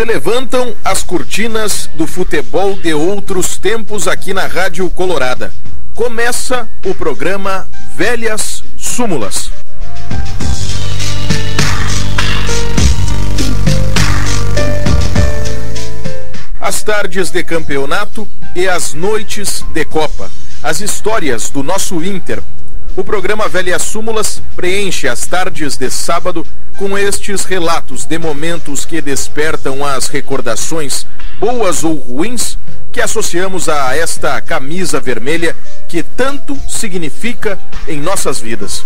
Se levantam as cortinas do futebol de outros tempos aqui na Rádio Colorada. Começa o programa Velhas Súmulas. As tardes de campeonato e as noites de Copa. As histórias do nosso Inter. O programa Velhas Súmulas preenche as tardes de sábado com estes relatos de momentos que despertam as recordações, boas ou ruins, que associamos a esta camisa vermelha que tanto significa em nossas vidas.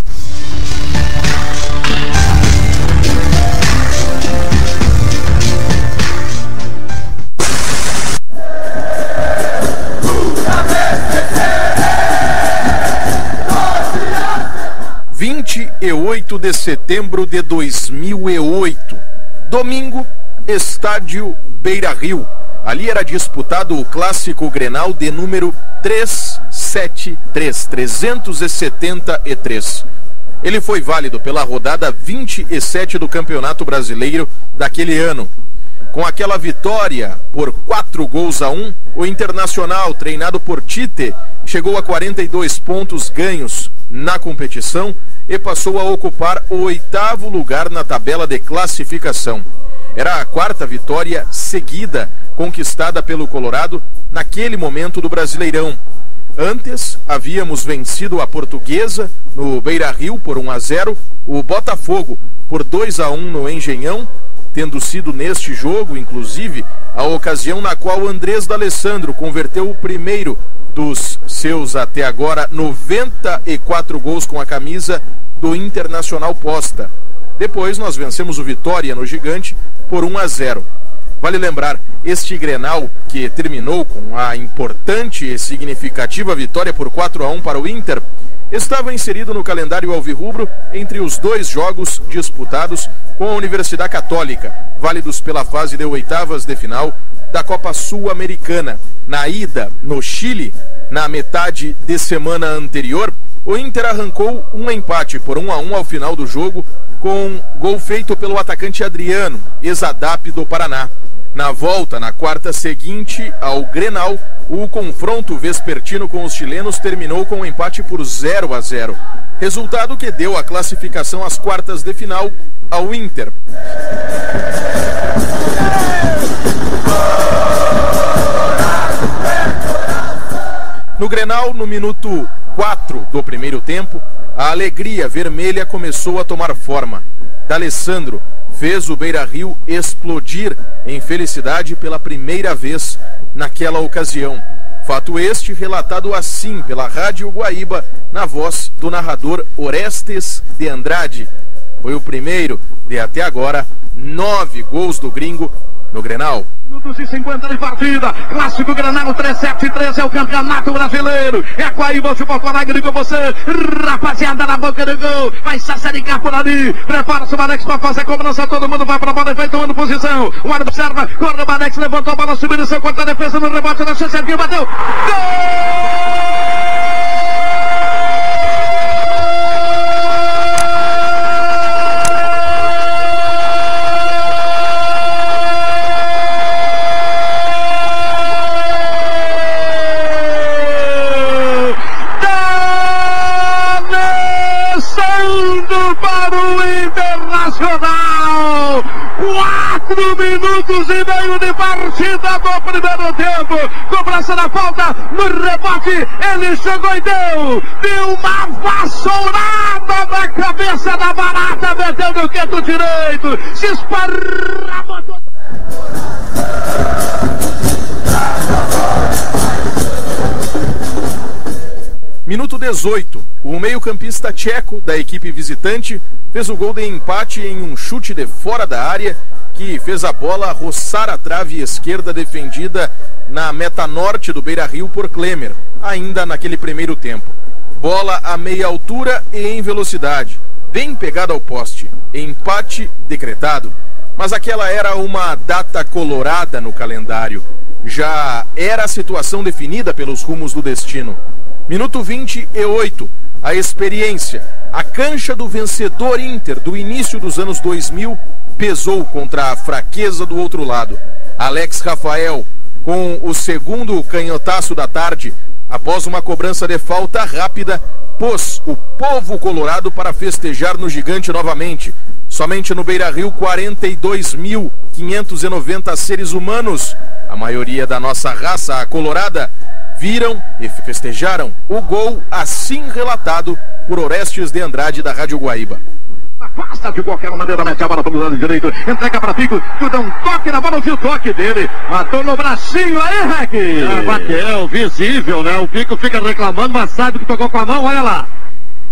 E 8 de setembro de 2008, domingo, estádio Beira-Rio. Ali era disputado o clássico Grenal de número 373. Ele foi válido pela rodada 27 do Campeonato Brasileiro daquele ano. Com aquela vitória por 4-1, o Internacional, treinado por Tite, chegou a 42 pontos ganhos na competição e passou a ocupar o 8º lugar na tabela de classificação. Era a 4ª vitória seguida conquistada pelo Colorado naquele momento do Brasileirão. Antes, havíamos vencido a Portuguesa no Beira-Rio por 1-0, o Botafogo por 2-1 no Engenhão, tendo sido neste jogo, inclusive, a ocasião na qual Andrés D'Alessandro converteu o primeiro dos seus até agora 94 gols com a camisa do Internacional posta. Depois nós vencemos o Vitória no Gigante por 1-0. Vale lembrar, este Grenal, que terminou com a importante e significativa vitória por 4-1 para o Inter, estava inserido no calendário alvirrubro entre os 2 jogos disputados com a Universidade Católica, válidos pela fase de oitavas de final da Copa Sul-Americana. Na ida no Chile, na metade de semana anterior, o Inter arrancou um empate por 1-1 ao final do jogo, com gol feito pelo atacante Adriano, ex-ADAP do Paraná. Na volta, na quarta seguinte ao Grenal, o confronto vespertino com os chilenos terminou com um empate por 0-0. Resultado que deu a classificação às quartas de final ao Inter. No Grenal, no minuto 4 do primeiro tempo, a alegria vermelha começou a tomar forma. D'Alessandro fez o Beira-Rio explodir em felicidade pela primeira vez naquela ocasião. Fato este relatado assim pela Rádio Guaíba, na voz do narrador Orestes de Andrade. Foi o primeiro de até agora 9 gols do gringo no Grenal. Minutos e 50 de partida, clássico Grenal 373 é o campeonato brasileiro, é a Guaíba Futebol Alegre com você, rapaziada na boca do gol, vai sassaricar por ali, prepara-se o Manex para fazer a cobrança, todo mundo vai para a bola, vai tomando posição, o árbitro observa, corre o Manex, levantou a bola, subiu no seu corte, a defesa no rebote, deixou Serginho, bateu, gol! Para o Internacional, 4 minutos e meio de partida do primeiro tempo, cobrança da falta, no rebote, ele chegou e deu uma vassourada na cabeça da barata, meteu no canto direito, se esparramou todo. Minuto 18, o meio-campista tcheco da equipe visitante fez o gol de empate em um chute de fora da área que fez a bola roçar a trave esquerda defendida na meta norte do Beira-Rio por Klemer, ainda naquele primeiro tempo. Bola a meia altura e em velocidade, bem pegada ao poste, empate decretado. Mas aquela era uma data colorada no calendário. Já era a situação definida pelos rumos do destino. Minuto 28, a experiência, a cancha do vencedor Inter do início dos anos 2000 pesou contra a fraqueza do outro lado. Alex Rafael, com o segundo canhotaço da tarde, após uma cobrança de falta rápida, pôs o povo colorado para festejar no Gigante novamente. Somente no Beira-Rio, 42.590 seres humanos, a maioria da nossa raça colorada, viram e festejaram o gol assim relatado por Orestes de Andrade da Rádio Guaíba. Afasta de qualquer maneira, mete a bola pelo lado direito, entrega para Fico, tu dá um toque na bola, viu o toque dele, matou no bracinho aí, Rec. Bateu, visível, né? O Fico fica reclamando, mas sabe que tocou com a mão, olha lá.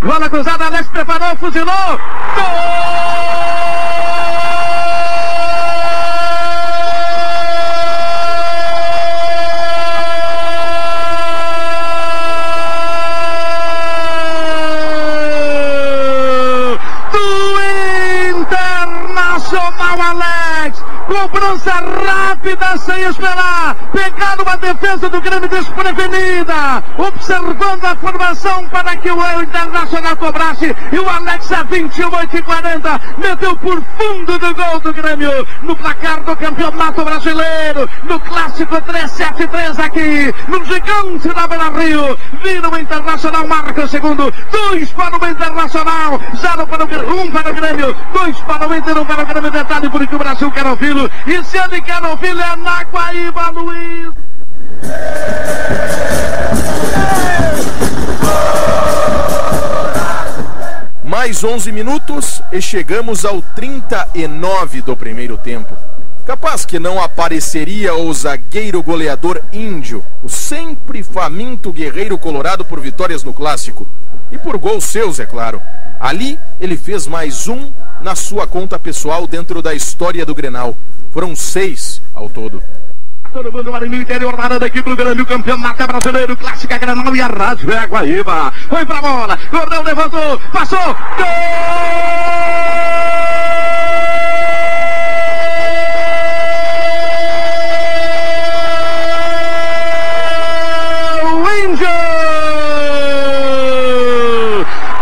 Bola cruzada, Alex preparou, fuzilou, gol! Alex, cobrança rápida sem esperar, pegar uma defesa do Grêmio desprevenida, observando a formação para que o Internacional cobrasse, e o Alex a 28:40 meteu por fundo do gol do Grêmio, no placar do Campeonato Brasileiro, no Clássico 3-7-3 aqui, no Gigante da Beira-Rio. Vira o Internacional, marca o segundo, 2 para o Internacional, 0 para o Grêmio, 1 para o Grêmio, 2 para o Inter, 1 para o Grêmio. Detalhe porque o Brasil quer ouvi-lo, e se ele quer ouvi-lo é na Guaíba, Luiz. Mais 11 minutos e chegamos ao 39 do primeiro tempo. Capaz que não apareceria o zagueiro goleador índio, o sempre faminto guerreiro colorado por vitórias no Clássico. E por gols seus, é claro. Ali, ele fez mais um na sua conta pessoal dentro da história do Grenal. Foram 6 ao todo. Todo mundo ali no interior, narrando aqui pro Grêmio, Campeonato Brasileiro, Clássica Grenal, e a Rádio é Guaíba. Foi pra bola, Gordão levantou, passou, gol!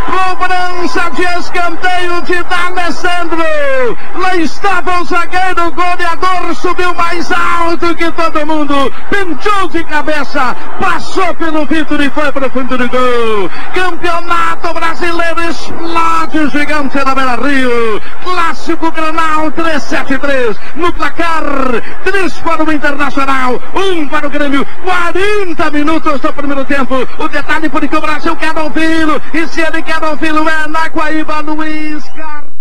Cobrança de escanteio de D'Alessandro. Lá estava o zagueiro goleador, subiu mais alto que todo mundo, pintou de cabeça, passou pelo Vitor e foi para o fundo do gol. Campeonato Brasileiro, explode Gigante da Beira-Rio. Clássico Grenal 3-7-3. No placar, 3 para o Internacional, 1 para o Grêmio. 40 minutos do primeiro tempo. O detalhe porque o Brasil quer ouvi-lo, e se ele quer ouvi-lo é na Guaíba, Luiz Carlos.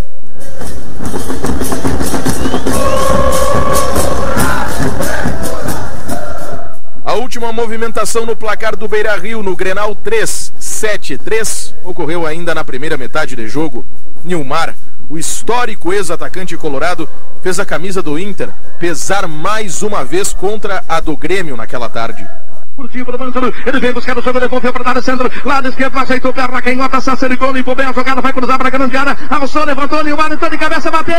A última movimentação no placar do Beira-Rio no Grenal 3-7-3 ocorreu ainda na primeira metade de jogo. Nilmar, o histórico ex-atacante colorado, fez a camisa do Inter pesar mais uma vez contra a do Grêmio naquela tarde. Ele vem buscar o jogo, devolveu para o centro, lado esquerdo, ajeitou perna, canhota, Sacericou, limpou bem a jogada, vai cruzar para a grande área, alçou, levantou, Nilmar, entrou de cabeça, bateu!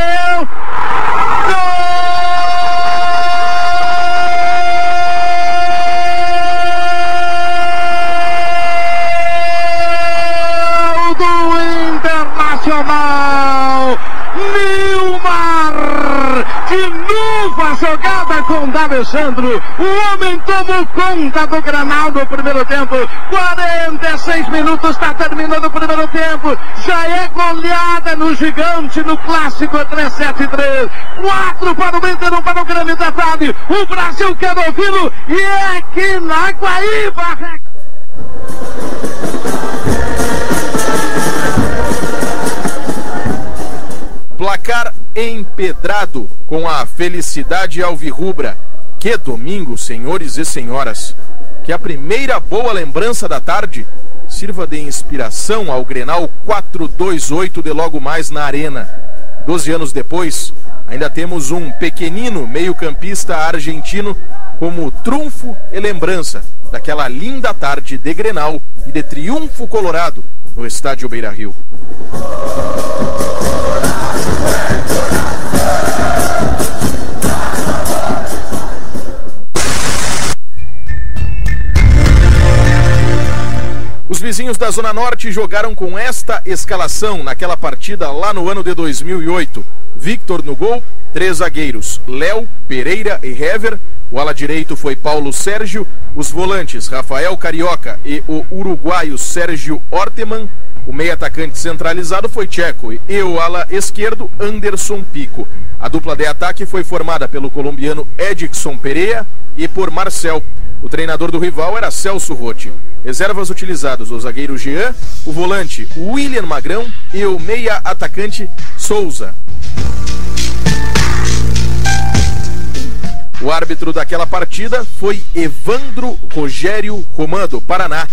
Gol do Internacional! Nilmar! De novo a jogada com D'Alessandro. O homem tomou conta do Grenal no primeiro tempo. 46 minutos, está terminando o primeiro tempo. Já é goleada no Gigante, no Clássico 3-7-3. 4 para o Inter, 1 para o Grêmio. Detalhe, o Brasil quer ouvi-lo, e é aqui na Guaíba. Placar empedrado com a felicidade alvirrubra. Que domingo, senhores e senhoras. Que a primeira boa lembrança da tarde sirva de inspiração ao Grenal 4-2-8 de logo mais na Arena. 12 anos depois, ainda temos um pequenino meio-campista argentino como trunfo e lembrança daquela linda tarde de Grenal e de triunfo colorado no estádio Beira-Rio. Os vizinhos da Zona Norte jogaram com essa esta escalação naquela partida lá no ano de 2008. Victor no gol, 3 zagueiros, Léo, Pereira e Hever. O ala direito foi Paulo Sérgio, os volantes Rafael Carioca e o uruguaio Sérgio Orteman. O meio atacante centralizado foi Tcheco e o ala esquerdo Anderson Pico. A dupla de ataque foi formada pelo colombiano Edson Pereira e por Marcel. O treinador do rival era Celso Rotti. Reservas utilizados: o zagueiro Jean, o volante William Magrão e o meia atacante Souza. O árbitro daquela partida foi Evandro Rogério Román, do Paraná.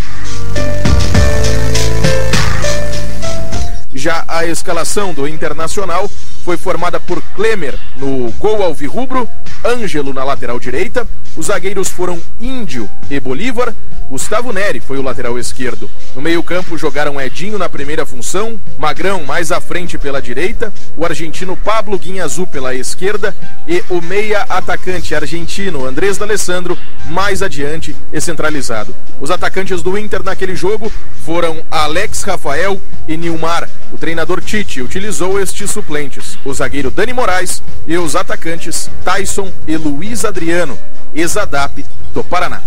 Já a escalação do Internacional foi formada por Klemer no gol alvirrubro, Ângelo na lateral direita, os zagueiros foram Índio e Bolívar, Gustavo Neri foi o lateral esquerdo. No meio-campo jogaram Edinho na primeira função, Magrão mais à frente pela direita, o argentino Pablo Guinhazu pela esquerda e o meia atacante argentino Andrés D'Alessandro mais adiante e centralizado. Os atacantes do Inter naquele jogo foram Alex Rafael e Nilmar. O treinador Tite utilizou estes suplentes: o zagueiro Dani Moraes e os atacantes Tyson e Luiz Adriano, ex-ADAP do Paraná.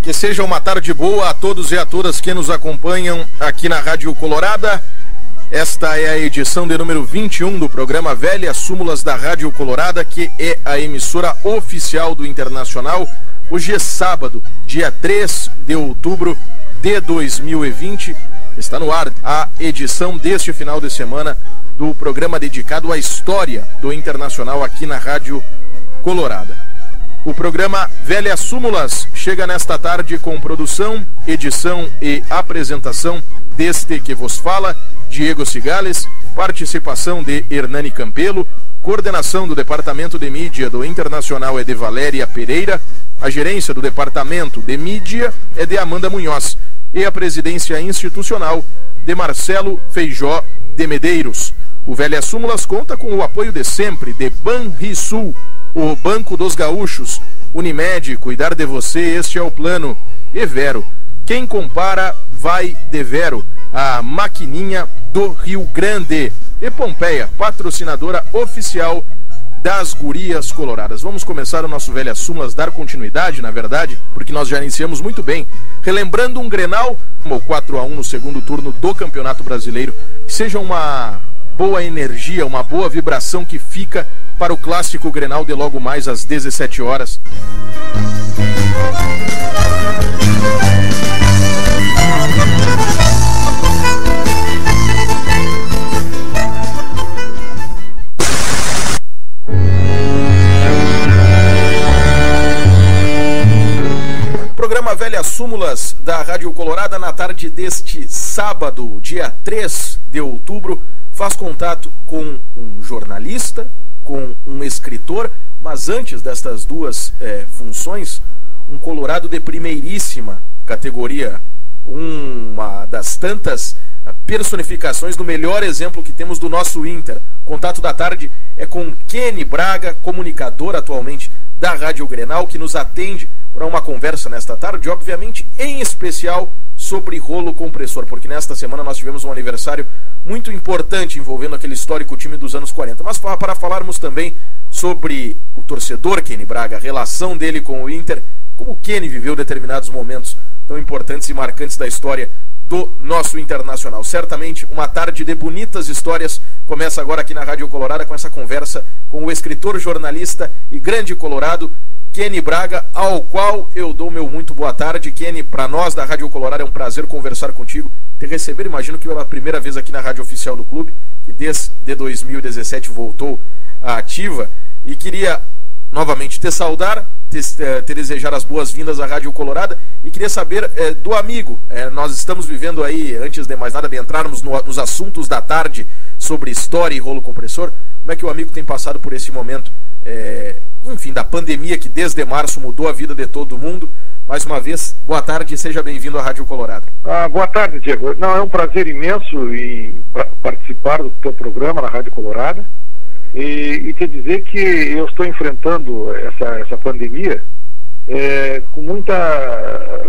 Que seja uma tarde boa a todos e a todas que nos acompanham aqui na Rádio Colorada. Esta é a edição de número 21 do programa Velhas Súmulas da Rádio Colorada, que é a emissora oficial do Internacional. Hoje é sábado, dia 3 de outubro de 2020. Está no ar a edição deste final de semana do programa dedicado à história do Internacional aqui na Rádio Colorada. O programa Velhas Súmulas chega nesta tarde com produção, edição e apresentação deste que vos fala, Diego Cigales, participação de Hernani Campelo, coordenação do Departamento de Mídia do Internacional é de Valéria Pereira, a gerência do Departamento de Mídia é de Amanda Munhoz e a presidência institucional de Marcelo Feijó de Medeiros. O Velhas Súmulas conta com o apoio de sempre de Banrisul, o Banco dos Gaúchos, Unimed, cuidar de você, este é o plano. E Vero, quem compara vai de Vero, a maquininha do Rio Grande. E Pompeia, patrocinadora oficial das Gurias Coloradas. Vamos começar o nosso Velhas Súmulas, dar continuidade, na verdade, porque nós já iniciamos muito bem, relembrando um Grenal, o 4-1 no segundo turno do Campeonato Brasileiro. Que seja uma boa energia, uma boa vibração que fica para o clássico Grenal de logo mais às 17 horas. Programa Velhas Súmulas da Rádio Colorada na tarde deste sábado, dia 3 de outubro, faz contato com um jornalista, com um escritor, mas antes destas duas funções, um colorado de primeiríssima categoria, uma das tantas personificações do melhor exemplo que temos do nosso Inter. Contato da tarde é com Kenny Braga, comunicador atualmente da Rádio Grenal, que nos atende para uma conversa nesta tarde, obviamente, em especial sobre rolo compressor, porque nesta semana nós tivemos um aniversário muito importante envolvendo aquele histórico time dos anos 40. Mas para falarmos também sobre o torcedor Kenny Braga, a relação dele com o Inter, como o Kenny viveu determinados momentos tão importantes e marcantes da história do nosso Internacional. Certamente uma tarde de bonitas histórias começa agora aqui na Rádio Colorada com essa conversa com o escritor, jornalista e grande colorado Kenny Braga, ao qual eu dou meu muito boa tarde. Kenny, para nós da Rádio Colorado é um prazer conversar contigo, te receber, imagino que pela primeira vez aqui na Rádio Oficial do Clube, que desde 2017 voltou à ativa, e queria novamente te saudar, te desejar as boas-vindas à Rádio Colorada, e queria saber do amigo, nós estamos vivendo aí, antes de mais nada, de entrarmos nos assuntos da tarde sobre história e rolo compressor, como é que o amigo tem passado por esse momento, enfim, da pandemia que desde março mudou a vida de todo mundo, mais uma vez, boa tarde e seja bem-vindo à Rádio Colorado. Boa tarde, Diego. Não, é um prazer imenso em participar do teu programa na Rádio Colorado e te dizer que eu estou enfrentando essa pandemia com muita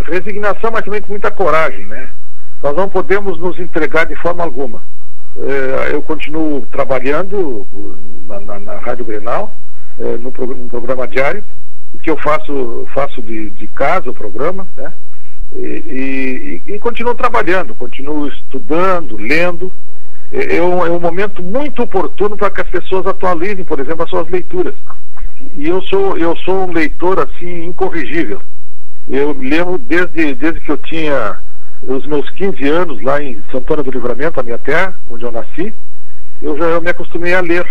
resignação, mas também com muita coragem, né? Nós não podemos nos entregar de forma alguma. Eu continuo trabalhando na Rádio Grenal, no programa diário, o que eu faço de casa o programa, né? E continuo trabalhando, continuo estudando, lendo. É um momento muito oportuno para que as pessoas atualizem, por exemplo, as suas leituras. E eu sou um leitor assim incorrigível. Eu lembro desde que eu tinha os meus 15 anos lá em Santana do Livramento, a minha terra, onde eu nasci, eu me acostumei a ler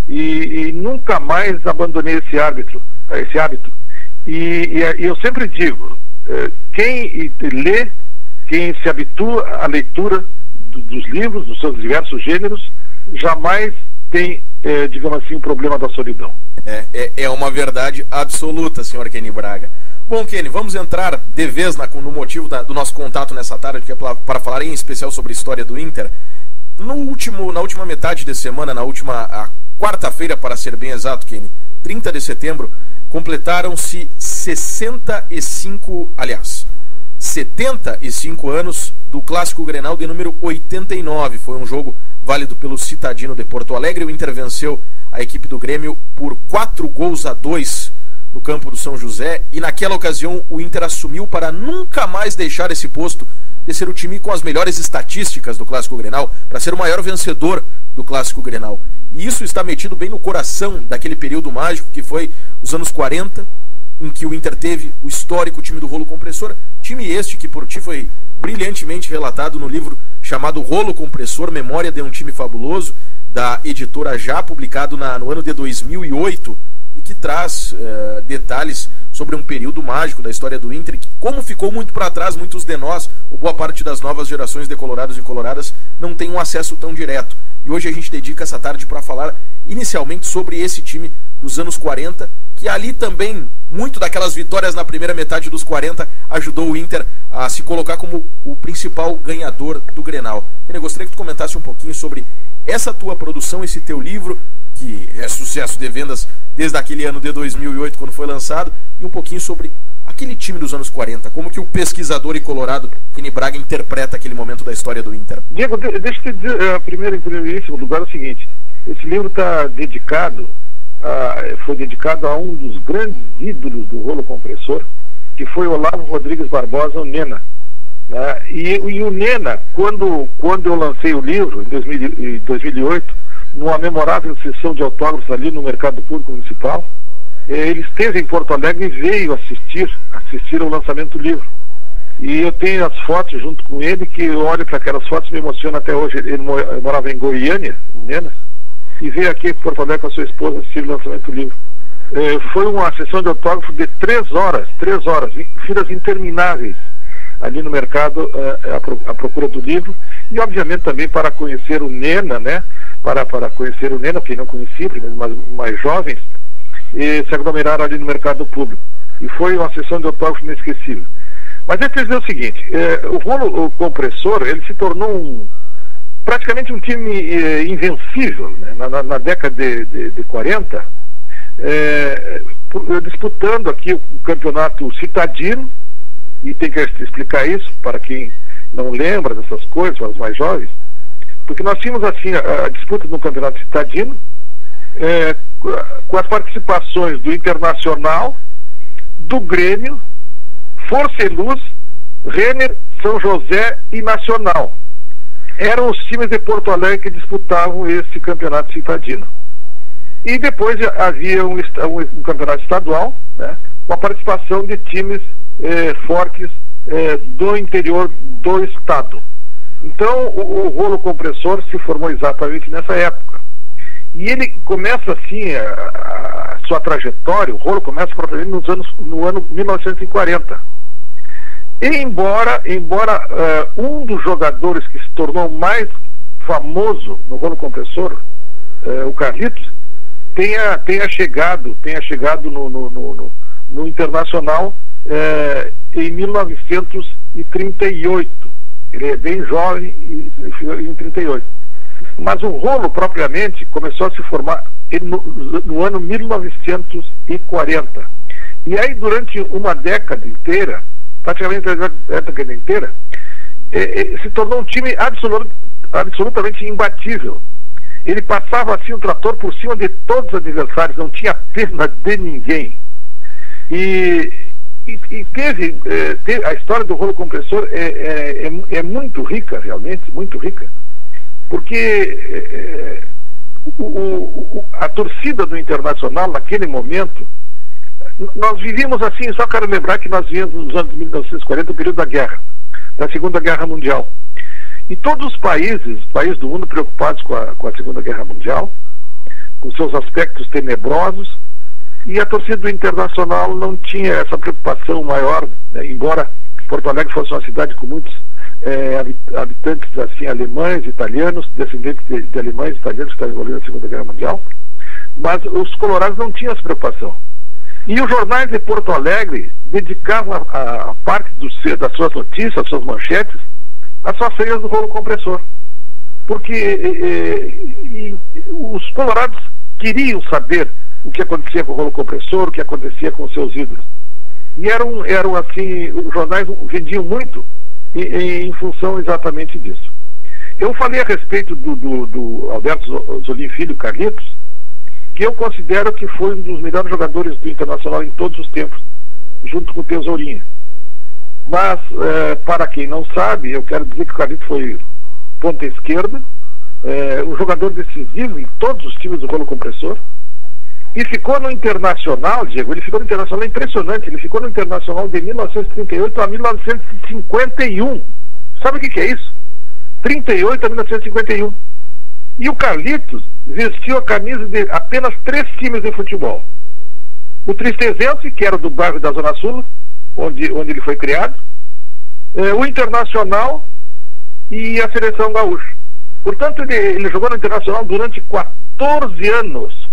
e nunca mais abandonei esse hábito. E eu sempre digo, quem lê, quem se habitua à leitura dos livros, dos seus diversos gêneros, jamais tem, digamos assim, um problema da solidão. É uma verdade absoluta, senhor Kenny Braga. Bom, Kenny, vamos entrar de vez no motivo do nosso contato nessa tarde, que é para falar em especial sobre a história do Inter. Na última metade de semana, na última quarta-feira, para ser bem exato, Kenny, 30 de setembro, completaram-se 75 anos do Clássico Grenal de número 89. Foi um jogo válido pelo Citadino de Porto Alegre. O Inter venceu a equipe do Grêmio por 4-2 no campo do São José, e naquela ocasião o Inter assumiu para nunca mais deixar esse posto de ser o time com as melhores estatísticas do Clássico Grenal, para ser o maior vencedor do Clássico Grenal. E isso está metido bem no coração daquele período mágico que foi os anos 40, em que o Inter teve o histórico time do Rolo Compressor, time este que por ti foi brilhantemente relatado no livro chamado Rolo Compressor, Memória de um Time Fabuloso, da editora Já, publicado no ano de 2008, e que traz detalhes sobre um período mágico da história do Inter, que, como ficou muito para trás, muitos de nós, ou boa parte das novas gerações de colorados e coloradas, não tem um acesso tão direto. E hoje a gente dedica essa tarde para falar inicialmente sobre esse time dos anos 40, que ali também, muito daquelas vitórias na primeira metade dos 40, ajudou o Inter a se colocar como o principal ganhador do Grenal. Eu gostaria que tu comentasse um pouquinho sobre essa tua produção, esse teu livro, que é sucesso de vendas desde aquele ano de 2008, quando foi lançado, e um pouquinho sobre aquele time dos anos 40, como que o pesquisador e colorado Kenny Braga interpreta aquele momento da história do Inter. Diego, deixa eu te dizer, primeiro, em primeiríssimo lugar, o seguinte: esse livro está foi dedicado a um dos grandes ídolos do Rolo Compressor, que foi Olavo Rodrigues Barbosa, o Nena. Né? E o Nena, quando eu lancei o livro, em 2008, numa memorável sessão de autógrafos ali no Mercado Público Municipal, ele esteve em Porto Alegre e veio assistir ao lançamento do livro. E eu tenho as fotos junto com ele, que eu olho para aquelas fotos e me emociona até hoje. Ele morava em Goiânia, o Nena, e veio aqui em Porto Alegre com a sua esposa assistir o lançamento do livro. Foi uma sessão de autógrafo de 3 horas, filas intermináveis ali no mercado, à procura do livro, e obviamente também para conhecer o Nena, né? Para conhecer o Nena, quem não conhecia, mas mais jovens, e se aglomeraram ali no mercado público. E foi uma sessão de autógrafo inesquecível. Mas eu quero dizer o seguinte: o Rolo Compressor, ele se tornou praticamente um time invencível, né? Na década de 40, disputando aqui o campeonato citadino, e tem que explicar isso para quem não lembra dessas coisas, para os mais jovens, porque nós tínhamos assim a disputa no campeonato citadino, com as participações do Internacional, do Grêmio, Força e Luz, Renner, São José e Nacional. Eram os times de Porto Alegre que disputavam esse campeonato citadino. E depois havia um campeonato estadual, né, com a participação de times fortes do interior do estado. Então o Rolo Compressor se formou exatamente nessa época. E ele começa assim a sua trajetória, o Rolo começa propriamente no ano 1940. E embora um dos jogadores que se tornou mais famoso no Rolo Compressor, o Carlitos, tenha chegado no Internacional, em 1938. Ele é bem jovem em 38. Mas o rolo, propriamente, começou a se formar no ano 1940. E aí, durante uma década inteira, praticamente a década inteira, se tornou um time absolutamente imbatível. Ele passava assim o trator por cima de todos os adversários, não tinha pena de ninguém. E teve a história do rolo compressor é muito rica, realmente, muito rica, porque a torcida do Internacional, naquele momento, nós vivíamos assim, só quero lembrar que nós vivíamos nos anos 1940, o período da guerra, da Segunda Guerra Mundial. E todos os países do mundo preocupados com a Segunda Guerra Mundial, com seus aspectos tenebrosos, e a torcida do Internacional não tinha essa preocupação maior, né? Embora Porto Alegre fosse uma cidade com muitos habitantes assim, alemães, italianos, descendentes de alemães e italianos que estavam envolvidos na Segunda Guerra Mundial, mas os colorados não tinham essa preocupação. E os jornais de Porto Alegre dedicavam a parte das suas notícias, as suas manchetes, às suas feiras do rolo compressor. Porque os colorados queriam saber o que acontecia com o rolo compressor, o que acontecia com seus ídolos. E eram assim, os jornais vendiam muito em função exatamente disso. Eu falei a respeito do Alberto Zolim Filho, Carlitos, que eu considero que foi um dos melhores jogadores do Internacional em todos os tempos, junto com o Tesourinha. Mas, para quem não sabe, eu quero dizer que o Carlitos foi ponta esquerda, um jogador decisivo em todos os times do rolo compressor, e ficou no Internacional, Diego, ele ficou no Internacional, impressionante, ele ficou no Internacional de 1938 a 1951. Sabe o que é isso? 38 a 1951. E o Carlitos vestiu a camisa de apenas 3 times de futebol. O Tristezense, que era do bairro da Zona Sul, onde ele foi criado, o Internacional e a Seleção Gaúcha. Portanto, ele jogou no Internacional durante 14 anos,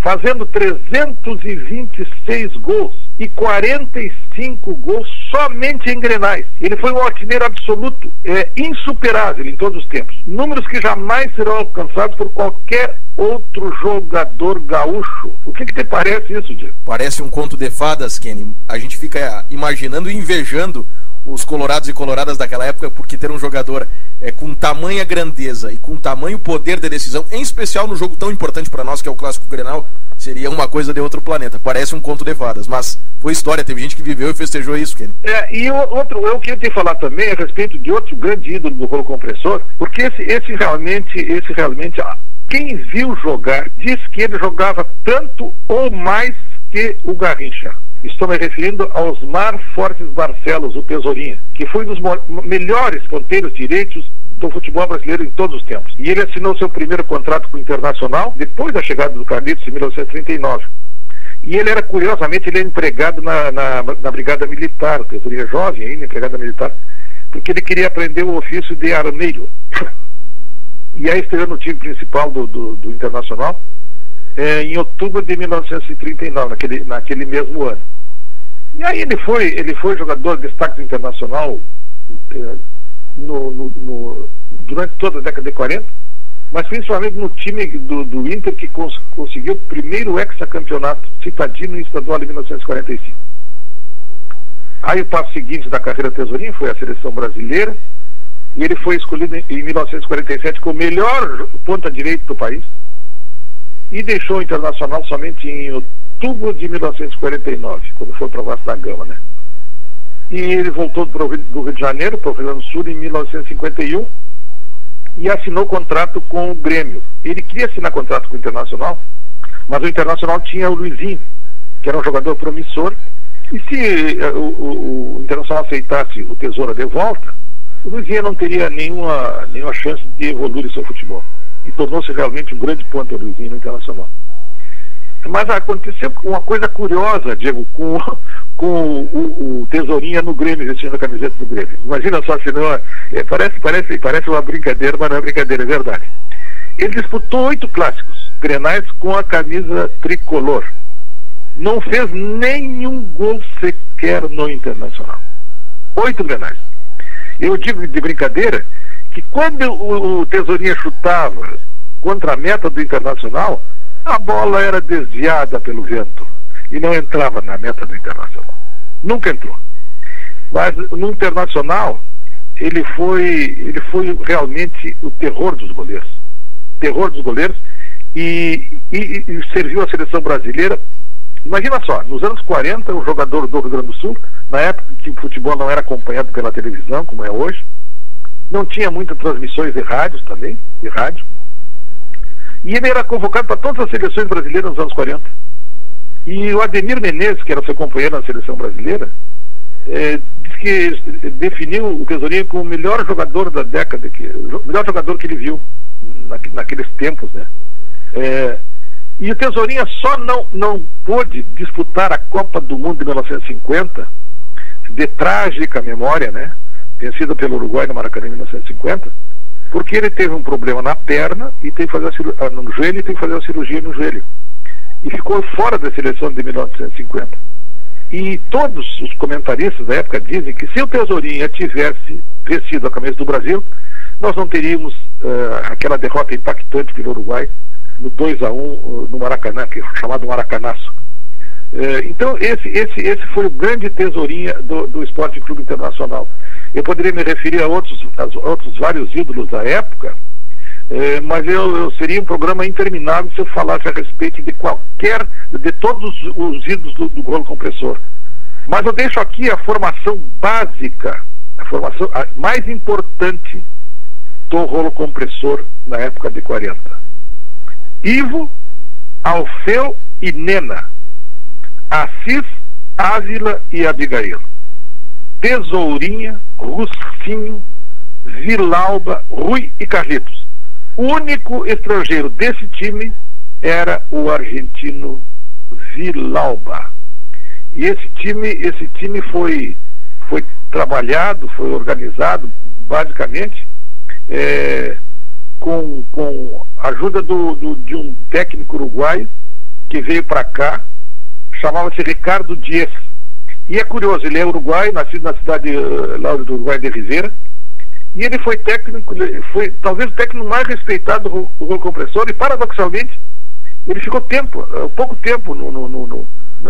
fazendo 326 gols e 45 gols somente em Grenais. Ele foi um artilheiro absoluto, insuperável em todos os tempos. Números que jamais serão alcançados por qualquer outro jogador gaúcho. O que te parece isso, Diego? Parece um conto de fadas, Kenny. A gente fica imaginando e invejando os colorados e coloradas daquela época, porque ter um jogador com tamanha grandeza e com tamanho poder de decisão, em especial no jogo tão importante para nós que é o Clássico Grenal, seria uma coisa de outro planeta. Parece um conto de fadas, mas foi história, teve gente que viveu e festejou isso, Kenny. E eu queria te falar também a respeito de outro grande ídolo do rolo compressor, porque esse realmente, quem viu jogar, diz que ele jogava tanto ou mais que o Garrincha. Estou me referindo a Osmar Fortes Barcelos, o Tesourinha, que foi um dos melhores ponteiros direitos do futebol brasileiro em todos os tempos. E ele assinou seu primeiro contrato com o Internacional depois da chegada do Carlitos em 1939. E ele era, curiosamente, ele é empregado na Brigada Militar, o Tesourinha jovem ainda, empregado militar, porque ele queria aprender o ofício de armeiro. E aí estreou no time principal do Internacional em outubro de 1939, naquele mesmo ano. E aí ele foi jogador de destaque do Internacional durante toda a década de 40, mas principalmente no time do Inter, que conseguiu o primeiro hexacampeonato citadino e estadual em 1945. Aí o passo seguinte da carreira Tesourinha foi a seleção brasileira, e ele foi escolhido em 1947 como o melhor ponta-direito do país, e deixou o Internacional somente em outubro de 1949, quando foi para o Vasco da Gama, né? E ele voltou do Rio de Janeiro para o Rio Grande do Sul em 1951 e assinou contrato com o Grêmio. Ele queria assinar contrato com o Internacional, mas o Internacional tinha o Luizinho, que era um jogador promissor, e se o Internacional aceitasse o Tesoura de volta, o Luizinho não teria nenhuma chance de evoluir em seu futebol. E tornou-se realmente um grande ponto, o Luizinho, no Internacional. Mas aconteceu uma coisa curiosa, Diego, com o Tesourinha no Grêmio, vestindo a camiseta do Grêmio. Imagina só, se não, parece uma brincadeira, mas não é brincadeira, é verdade. Ele disputou 8 clássicos Grenais com a camisa tricolor. não fez nenhum gol sequer no Internacional. 8 Grenais. Eu digo de brincadeira que quando o Tesourinha chutava contra a meta do Internacional, a bola era desviada pelo vento e não entrava na meta do Internacional. Nunca entrou. Mas no Internacional, ele foi realmente o terror dos goleiros. Terror dos goleiros e serviu a seleção brasileira. Imagina só, nos anos 40, o jogador do Rio Grande do Sul, na época que o futebol não era acompanhado pela televisão, como é hoje, não tinha muitas transmissões de rádios também, de rádio, e ele era convocado para todas as seleções brasileiras nos anos 40. E o Ademir Menezes, que era seu companheiro na seleção brasileira, diz que definiu o Tesourinha como o melhor jogador da década, o melhor jogador que ele viu naqueles tempos, né? E o Tesourinha só não pôde disputar a Copa do Mundo de 1950, de trágica memória, né? Vencida pelo Uruguai no Maracanã em 1950, porque ele teve um problema na perna e tem que fazer no joelho, e tem que fazer a cirurgia no joelho. E ficou fora da seleção de 1950. E todos os comentaristas da época dizem que se o Tesourinha tivesse vestido a camisa do Brasil, nós não teríamos aquela derrota impactante pelo Uruguai no 2-1 no Maracanã, que é chamado Maracanaço. Então esse foi o grande Tesourinha do Esporte Clube Internacional. Eu poderia me referir a outros vários ídolos da época, mas eu seria um programa interminável se eu falasse a respeito de todos os ídolos do rolo compressor. Mas eu deixo aqui a formação básica, a formação mais importante do rolo compressor na época de 40. Ivo, Alfeu e Nena, Assis, Ávila e Abigail, Tesourinha, Russinho, Vilauba, Rui e Carlitos. O único estrangeiro desse time era o argentino Vilauba. E esse time foi trabalhado, foi organizado basicamente com a ajuda de um técnico uruguaio que veio para cá, chamava-se Ricardo Dias. E é curioso, ele é uruguaio, nascido na cidade lá do Uruguai de Rivera, e ele foi técnico, foi talvez o técnico mais respeitado do rolo compressor, e paradoxalmente ele ficou pouco tempo no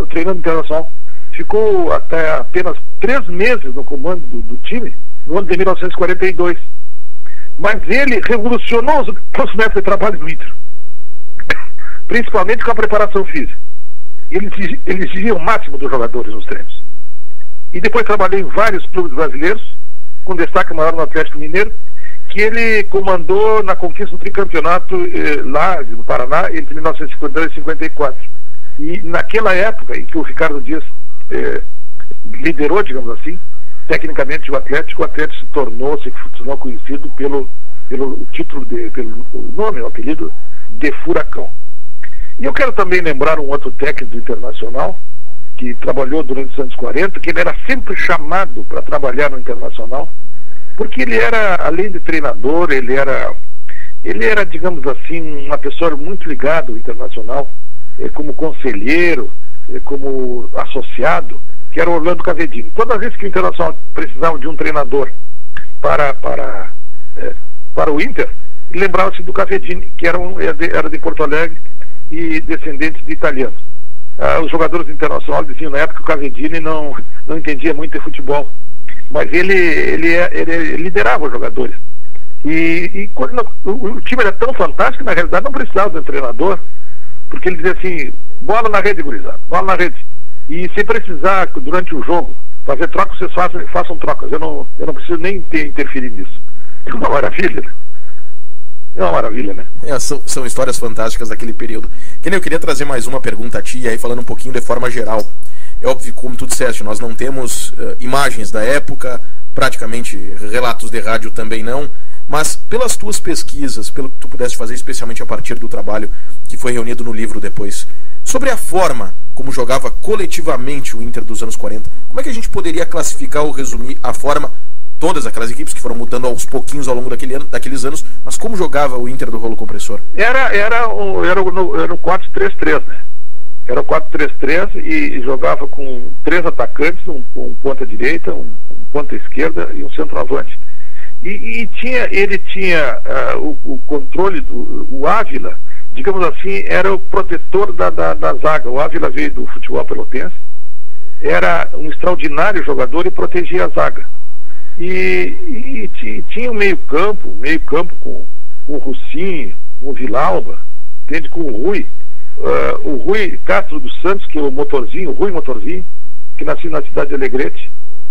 treinando internacional. Ficou até apenas 3 meses no comando do time, no ano de 1942. Mas ele revolucionou os métodos de trabalho do Inter, principalmente com a preparação física. Ele exigia o máximo dos jogadores nos treinos. E depois trabalhou em vários clubes brasileiros, com destaque maior no Atlético Mineiro, que ele comandou na conquista do tricampeonato lá no Paraná entre 1952 e 54. E naquela época em que o Ricardo Dias liderou, digamos assim, tecnicamente o Atlético se tornou conhecido pelo título, pelo nome, o apelido de Furacão. E eu quero também lembrar um outro técnico Internacional que trabalhou durante os anos 40, que ele era sempre chamado para trabalhar no Internacional, porque ele era, além de treinador, ele era, digamos assim, uma pessoa muito ligada ao Internacional, como conselheiro, como associado, que era o Orlando Cavedini. Toda vez que o Internacional precisava de um treinador para o Inter, lembrava-se do Cavedini, que era de Porto Alegre e descendente de italianos. Os jogadores internacionais diziam na época que o Cavedini não entendia muito de futebol, mas ele liderava os jogadores. E quando o time era tão fantástico que na realidade não precisava de um treinador, porque ele dizia assim: bola na rede, gurizada, bola na rede. E se precisar, durante o jogo, fazer trocas, vocês façam trocas. Eu não preciso nem interferir nisso. É uma maravilha, né? É uma maravilha, né? São histórias fantásticas daquele período. Eu queria trazer mais uma pergunta a ti, e aí falando um pouquinho de forma geral. É óbvio, como tu disseste, nós não temos imagens da época, praticamente relatos de rádio também não, mas pelas tuas pesquisas, pelo que tu pudeste fazer, especialmente a partir do trabalho que foi reunido no livro depois, sobre a forma como jogava coletivamente o Inter dos anos 40, como é que a gente poderia classificar ou resumir a forma, todas aquelas equipes que foram mudando aos pouquinhos ao longo daqueles anos, mas como jogava o Inter do rolo compressor? Era o 4-3-3, né? Era o 4-3-3 e jogava com 3 atacantes, um ponta direita, um ponta esquerda e um centroavante. E ele tinha o controle o Ávila, digamos assim, era o protetor da zaga. O Ávila veio do futebol pelotense, era um extraordinário jogador e protegia a zaga. E tinha um meio campo com o Russinho, com o Vilalba, entende? Com o Rui. O Rui Castro dos Santos, que é o Rui Motorzinho, que nasceu na cidade de Alegrete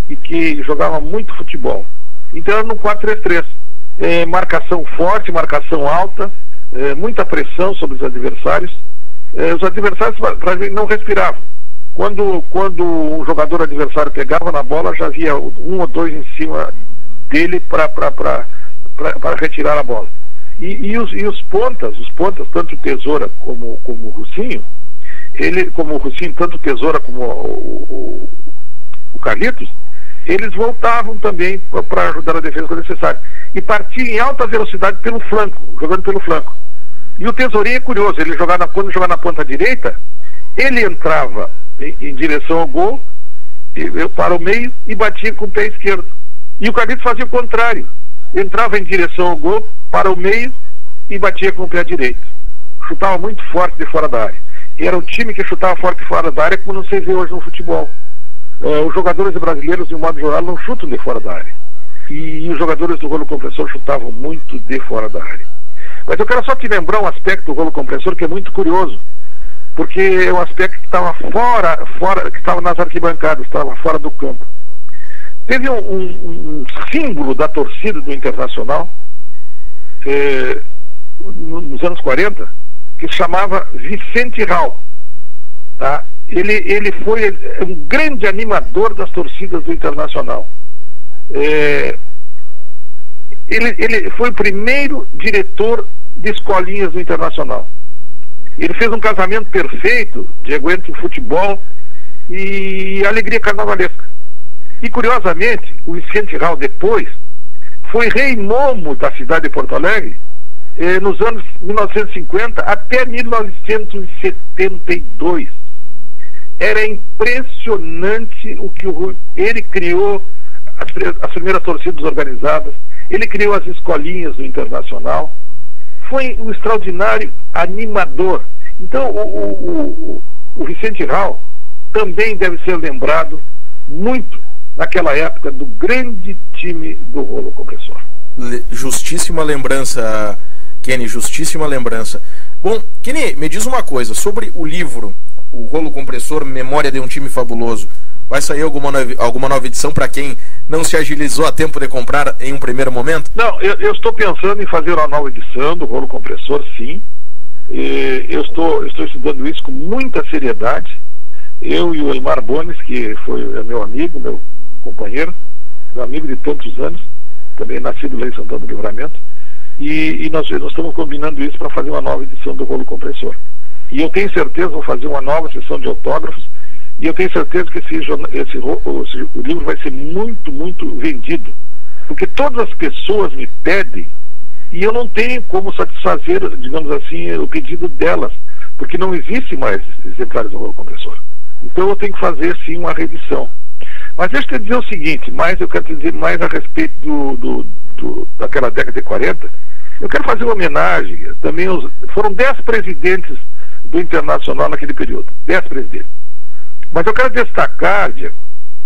e que jogava muito futebol. Então era no 4-3-3, marcação forte, marcação alta, muita pressão sobre os adversários. Os adversários não respiravam. Quando um jogador adversário pegava na bola, já havia 1 ou 2 em cima dele para retirar a bola. E os pontas, tanto o Tesoura como o Russinho, tanto o Tesoura como o Carlitos, eles voltavam também para ajudar a defesa quando necessário. E partiam em alta velocidade pelo flanco, jogando pelo flanco. E o Tesourinho é curioso, quando jogava na ponta direita, ele entrava em direção ao gol, para o meio, e batia com o pé esquerdo. E o Carlitos fazia o contrário. Entrava em direção ao gol, para o meio, e batia com o pé direito. Chutava muito forte de fora da área. E era um time que chutava forte de fora da área, como não se vê hoje no futebol. Os jogadores brasileiros, de um modo geral, não chutam de fora da área. E os jogadores do rolo compressor chutavam muito de fora da área. Mas eu quero só te lembrar um aspecto do rolo compressor que é muito curioso, porque é um aspecto que estava fora, que estava nas arquibancadas, estava fora do campo. Teve um símbolo da torcida do Internacional, nos anos 40, que se chamava Vicente Rau. Tá? Ele foi um grande animador das torcidas do Internacional. Ele foi o primeiro diretor de escolinhas do Internacional. Ele fez um casamento perfeito, Diego, entre o futebol e a alegria carnavalesca. E curiosamente, o Vicente Rau depois foi rei momo da cidade de Porto Alegre nos anos 1950 até 1972. Era impressionante o que ele criou, as primeiras torcidas organizadas, ele criou as escolinhas do Internacional. Foi um extraordinário animador. Então o Vicente Rau também deve ser lembrado muito naquela época do grande time do rolo compressor. Justíssima lembrança, Kenny, justíssima lembrança. Bom, Kenny, me diz uma coisa sobre o livro, o Rolo Compressor, Memória de um Time Fabuloso. Vai sair alguma nova edição para quem não se agilizou a tempo de comprar em um primeiro momento? Não, eu estou pensando em fazer uma nova edição do Rolo Compressor, sim. Eu estou estudando isso com muita seriedade. Eu e o Elmar Bones, que foi meu amigo, meu companheiro, meu amigo de tantos anos, também nascido lá em Santana do Livramento, e nós estamos combinando isso para fazer uma nova edição do Rolo Compressor. E eu tenho certeza, vou fazer uma nova sessão de autógrafos, e eu tenho certeza que o livro vai ser muito, muito vendido, porque todas as pessoas me pedem, e eu não tenho como satisfazer, digamos assim, o pedido delas, porque não existe mais exemplares do Rolo Compressor. Então eu tenho que fazer, sim, uma reedição. Mas deixa eu te dizer o seguinte, eu quero te dizer mais a respeito daquela década de 40. Eu quero fazer uma homenagem, também foram 10 presidentes do Internacional naquele período, 10 presidentes. Mas eu quero destacar, Diego,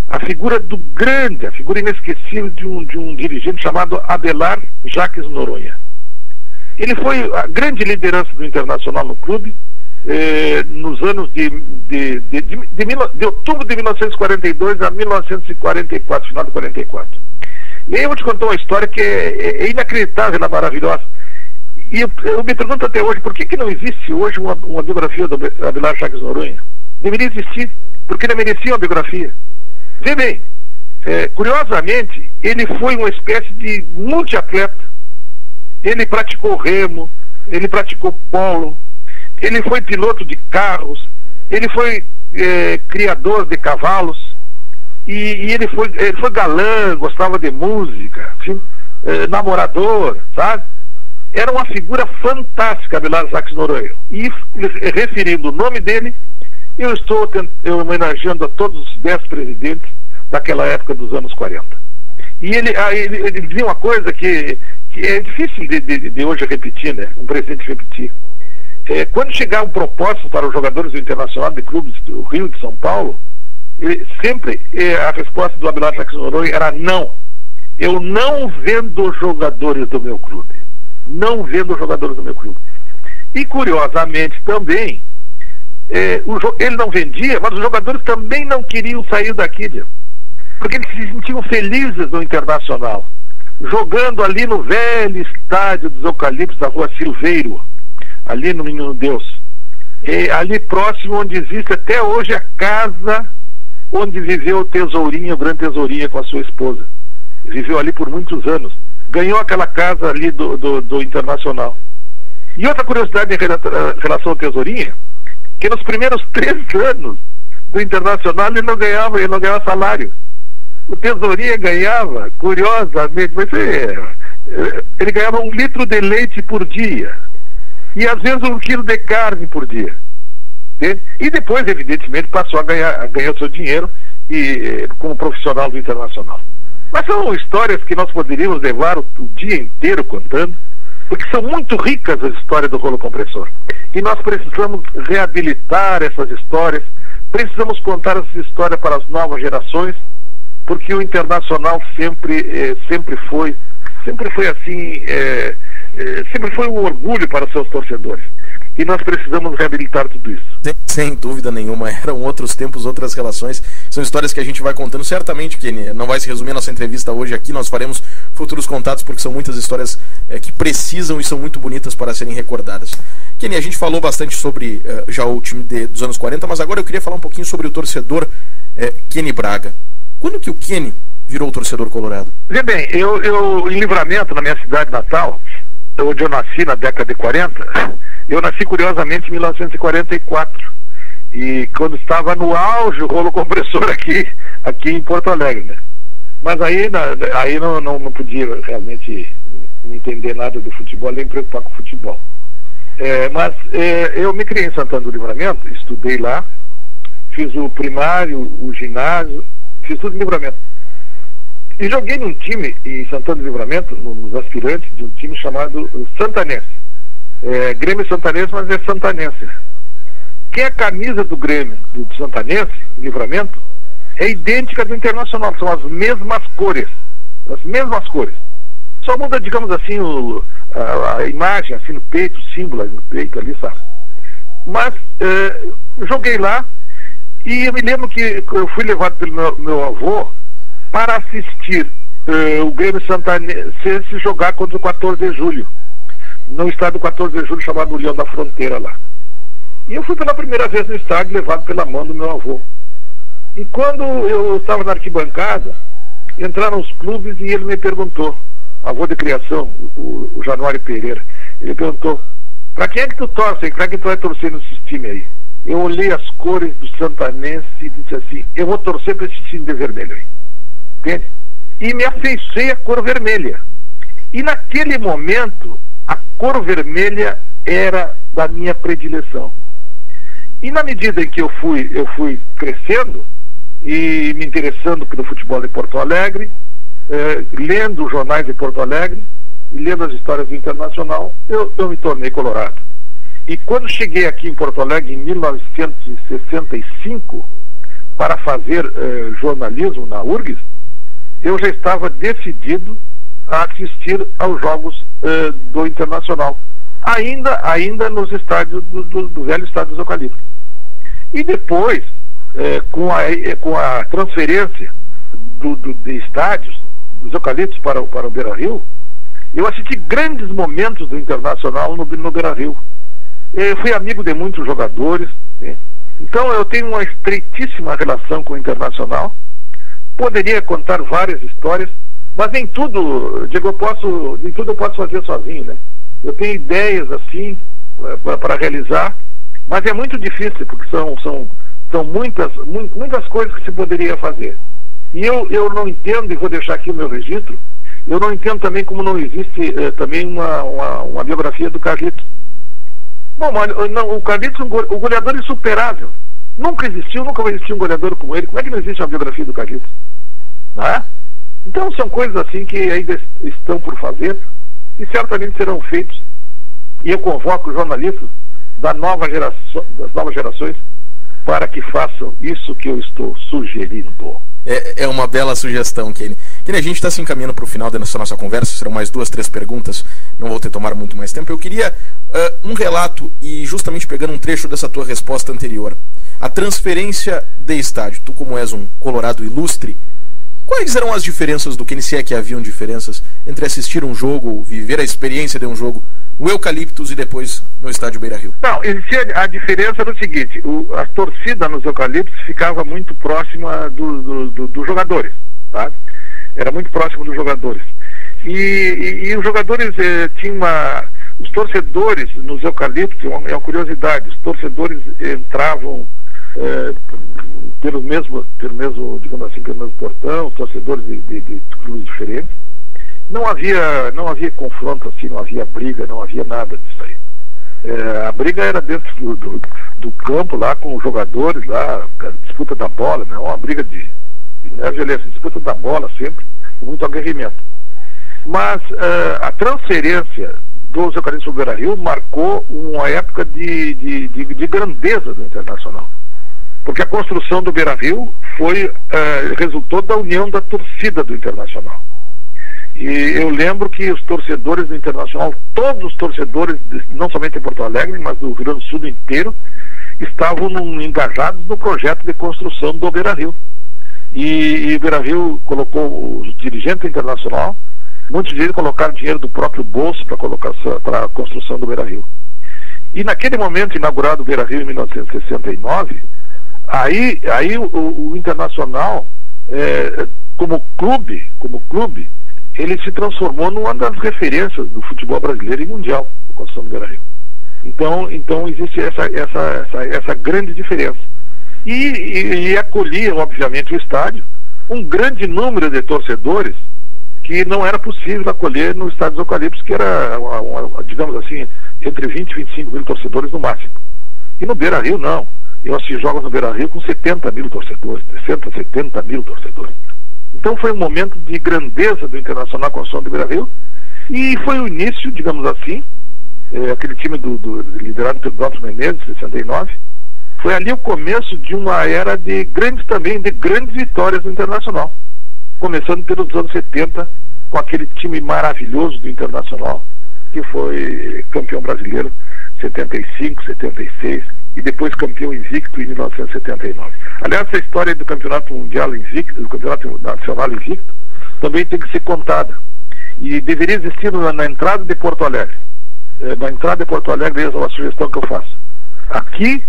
a figura a figura inesquecível de um dirigente chamado Abelar Jacques Noronha. Ele foi a grande liderança do Internacional no clube, nos anos de outubro de 1942 a 1944, final de 44. E aí eu vou te contar uma história que é inacreditável, é maravilhosa. E eu me pergunto até hoje, por que não existe hoje uma biografia do Abelar Jacques Noronha? Deveria existir, porque ele merecia uma biografia. Vê bem, curiosamente, ele foi uma espécie de multiatleta. Ele praticou remo, ele praticou polo, ele foi piloto de carros, ele foi criador de cavalos, e ele foi galã, gostava de música, assim, namorador, sabe? Era uma figura fantástica, Abelar Jacques Noronha. E referindo o nome dele, eu estou homenageando a todos os 10 presidentes daquela época dos anos 40. E ele dizia uma coisa que é difícil de hoje repetir, né? Um presidente repetir. Quando chegavam propostas para os jogadores do Internacional de clubes do Rio e de São Paulo, sempre a resposta do Abelard Jacques Noronha era não. Eu não vendo jogadores do meu clube. Não vendo jogadores do meu clube. E curiosamente também, ele não vendia, mas os jogadores também não queriam sair daqui, porque eles se sentiam felizes no Internacional, jogando ali no velho estádio dos Eucaliptos da Rua Silveiro, ali no Menino Deus, ali próximo onde existe até hoje a casa onde viveu o Tesourinha, o grande Tesourinha, com a sua esposa. Viveu ali por muitos anos, ganhou aquela casa ali do Internacional. E outra curiosidade em relação ao Tesourinha, que nos primeiros 3 anos do Internacional ele não ganhava salário. O Tesourinha ganhava, curiosamente, mas ele ganhava 1 litro de leite por dia, e às vezes 1 quilo de carne por dia. Entende? E depois, evidentemente, passou a ganhar seu dinheiro como profissional do Internacional. Mas são histórias que nós poderíamos levar o dia inteiro contando, porque são muito ricas as histórias do rolo compressor. E nós precisamos reabilitar essas histórias, precisamos contar essas histórias para as novas gerações, porque o Internacional sempre foi assim, sempre foi um orgulho para seus torcedores. E nós precisamos reabilitar tudo isso. Sem dúvida nenhuma, eram outros tempos, outras relações. São histórias que a gente vai contando. Certamente que não vai se resumir a nossa entrevista hoje aqui, nós faremos futuros contatos, porque são muitas histórias que precisam e são muito bonitas para serem recordadas. Kenny, a gente falou bastante sobre já o time dos anos 40, mas agora eu queria falar um pouquinho sobre o torcedor Kenny Braga. Quando que o Kenny virou torcedor colorado? Veja bem, eu em Livramento, na minha cidade natal, onde eu nasci na década de 40, eu nasci curiosamente em 1944, e quando estava no auge o rolo compressor aqui em Porto Alegre, né? Mas aí não podia realmente entender nada do futebol, nem preocupar com o futebol. Eu me criei em Santana do Livramento, estudei lá, fiz o primário, o ginásio, fiz tudo em Livramento. E joguei num time em Santana do Livramento, nos aspirantes de um time chamado Santanense. Grêmio Santanense, mas é Santanense. Que a camisa do Grêmio do Santanense, em Livramento, é idêntica do Internacional, são as mesmas cores. As mesmas cores. Só muda, digamos assim, a imagem, assim, no peito, o símbolo no peito ali, sabe? Mas joguei lá, e eu me lembro que eu fui levado pelo meu avô para assistir o Grêmio Santanense jogar contra o 14 de julho, no estádio 14 de julho, chamado Leão da Fronteira lá. E eu fui pela primeira vez no estádio, levado pela mão do meu avô. E quando eu estava na arquibancada, entraram os clubes e ele me perguntou, avô de criação, o Januário Pereira, ele perguntou, para quem é que tu torce? Para quem tu vai torcer nesses times aí? Eu olhei as cores do Santanense e disse assim, eu vou torcer para esse time de vermelho aí. Entende? E me afeiçoei a cor vermelha. E naquele momento, a cor vermelha era da minha predileção. E na medida em que eu fui crescendo e me interessando pelo futebol de Porto Alegre, lendo os jornais de Porto Alegre e lendo as histórias do Internacional, eu me tornei colorado. E quando cheguei aqui em Porto Alegre em 1965 para fazer jornalismo na URGS, eu já estava decidido a assistir aos jogos do Internacional, ainda nos estádios do velho estádio dos Eucaliptos. E depois, com a transferência de estádios dos Eucaliptos para o Beira-Rio, eu assisti grandes momentos do Internacional no Beira-Rio. Fui amigo de muitos jogadores, né? Então eu tenho uma estreitíssima relação com o Internacional. Poderia contar várias histórias, mas nem tudo, Diego, nem tudo eu posso fazer sozinho, né? Eu tenho ideias assim para realizar, mas é muito difícil, porque são muitas coisas que se poderia fazer. E eu não entendo, e vou deixar aqui o meu registro, eu não entendo também como não existe também uma biografia do Carlitos. Bom, o Carlitos é um goleador insuperável. Nunca existiu, nunca vai existir um goleador como ele. Como é que não existe uma biografia do Carlitos? Não é? Então são coisas assim que ainda estão por fazer e certamente serão feitos. E eu convoco os jornalistas das novas gerações para que façam isso que eu estou sugerindo. É uma bela sugestão, Kenny. Kenny, a gente está se encaminhando para o final dessa nossa conversa, serão mais 2, 3 perguntas, não vou ter tomar muito mais tempo. Eu queria um relato, e justamente pegando um trecho dessa tua resposta anterior. A transferência de estádio, tu como és um colorado ilustre, quais eram as diferenças do Kenny, se é que haviam diferenças, entre assistir um jogo, viver a experiência de um jogo no Eucaliptus e depois no estádio Beira-Rio? Não, existia a diferença no seguinte, a torcida nos Eucaliptus ficava muito próxima dos jogadores, tá? Era muito próximo dos jogadores. E os jogadores tinham os torcedores nos Eucaliptus, é uma curiosidade, os torcedores entravam pelo mesmo, digamos assim, pelo mesmo portão, torcedores de clubes diferentes. Não havia confronto assim, não havia briga, não havia nada disso aí. A briga era dentro do campo lá com os jogadores lá, a disputa da bola, não é uma briga não é violência, disputa da bola sempre, com muito aguerrimento. Mas a transferência dos Eucaliptus para o Beira-Rio marcou uma época de grandeza do Internacional. Porque a construção do Beira-Rio resultou da união da torcida do Internacional. E eu lembro que os torcedores do Internacional, todos os torcedores, não somente em Porto Alegre, mas do Rio Grande do Sul inteiro, estavam engajados no projeto de construção do Beira-Rio. E o Beira-Rio colocou os dirigentes do Internacional, muitos deles colocaram dinheiro do próprio bolso para a construção do Beira-Rio. E naquele momento, inaugurado o Beira-Rio em 1969, aí o Internacional, como clube, ele se transformou numa das referências do futebol brasileiro e mundial, a construção do Beira-Rio. Então existe essa grande diferença. E acolhia, obviamente, o estádio um grande número de torcedores que não era possível acolher no estádio dos Eucaliptus, que era, digamos assim, entre 20 e 25 mil torcedores no máximo. E no Beira-Rio, não. Eu assisti jogos no Beira-Rio com 70 mil torcedores, 60, 70 mil torcedores. Então foi um momento de grandeza do Internacional com a construção do Beira-Rio, e foi o início, digamos assim, aquele time liderado pelo Dalton Menezes, 69, foi ali o começo de uma era de grandes vitórias do Internacional, começando pelos anos 70, com aquele time maravilhoso do Internacional, que foi campeão brasileiro 75, 76, e depois campeão invicto em 1979. Aliás, essa história do campeonato mundial invicto, do campeonato nacional invicto, também tem que ser contada. E deveria existir na entrada de Porto Alegre. Na entrada de Porto Alegre, essa é uma sugestão que eu faço. Aqui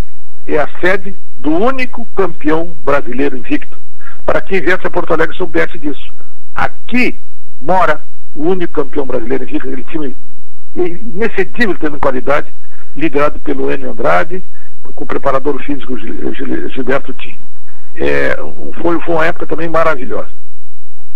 é a sede do único campeão brasileiro invicto. Para quem viesse a Porto Alegre soubesse disso. Aqui mora o único campeão brasileiro invicto, aquele time inexcedível, tendo qualidade, liderado pelo Enio Andrade, com o preparador físico Gilberto Tim. Foi uma época também maravilhosa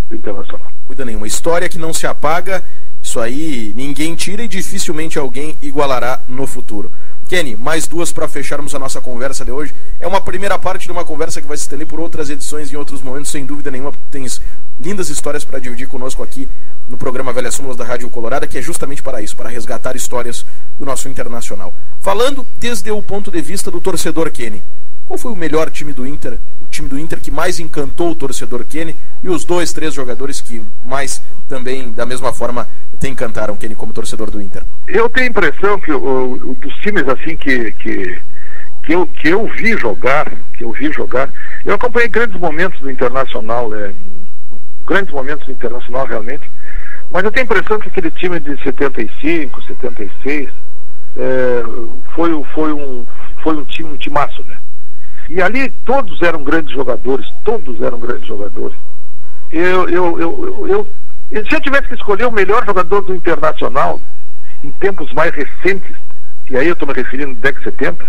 do Internacional. Cuida nenhuma. História que não se apaga, isso aí ninguém tira e dificilmente alguém igualará no futuro. Kenny, mais 2 para fecharmos a nossa conversa de hoje. É uma primeira parte de uma conversa que vai se estender por outras edições em outros momentos, sem dúvida nenhuma. Tens lindas histórias para dividir conosco aqui no programa Velhas Súmulas da Rádio Colorada, que é justamente para isso, para resgatar histórias do nosso Internacional. Falando desde o ponto de vista do torcedor Kenny, qual foi o melhor time do Inter, o time do Inter que mais encantou o torcedor Kenny, e os 2, 3 jogadores que mais também, da mesma forma, te encantaram, Kenny, como torcedor do Inter? Eu tenho a impressão que dos times assim que eu vi jogar, eu acompanhei grandes momentos do Internacional, realmente, mas eu tenho a impressão que aquele time de 75, 76 foi um timaço, né? E ali todos eram grandes jogadores. Se eu tivesse que escolher o melhor jogador do Internacional em tempos mais recentes, e aí eu estou me referindo à década de 70,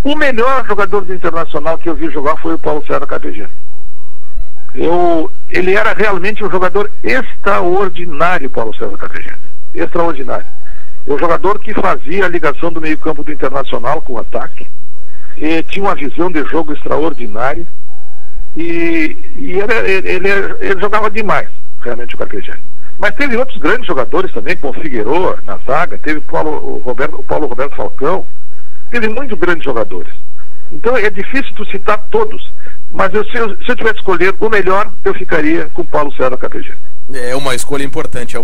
o melhor jogador do Internacional que eu vi jogar foi o Paulo César Carpegiani. Ele era realmente um jogador extraordinário, Paulo César Carpegiani. Extraordinário. É um jogador que fazia a ligação do meio-campo do Internacional com o ataque. tinha uma visão de jogo extraordinária e ele jogava demais, realmente, o Carpegiani. Mas teve outros grandes jogadores também, como o Figueiredo na zaga, teve o Paulo Roberto Falcão, teve muitos grandes jogadores. Então é difícil tu citar todos, mas se eu tivesse que escolher o melhor, eu ficaria com o Paulo César Carpegiani. É uma escolha importante,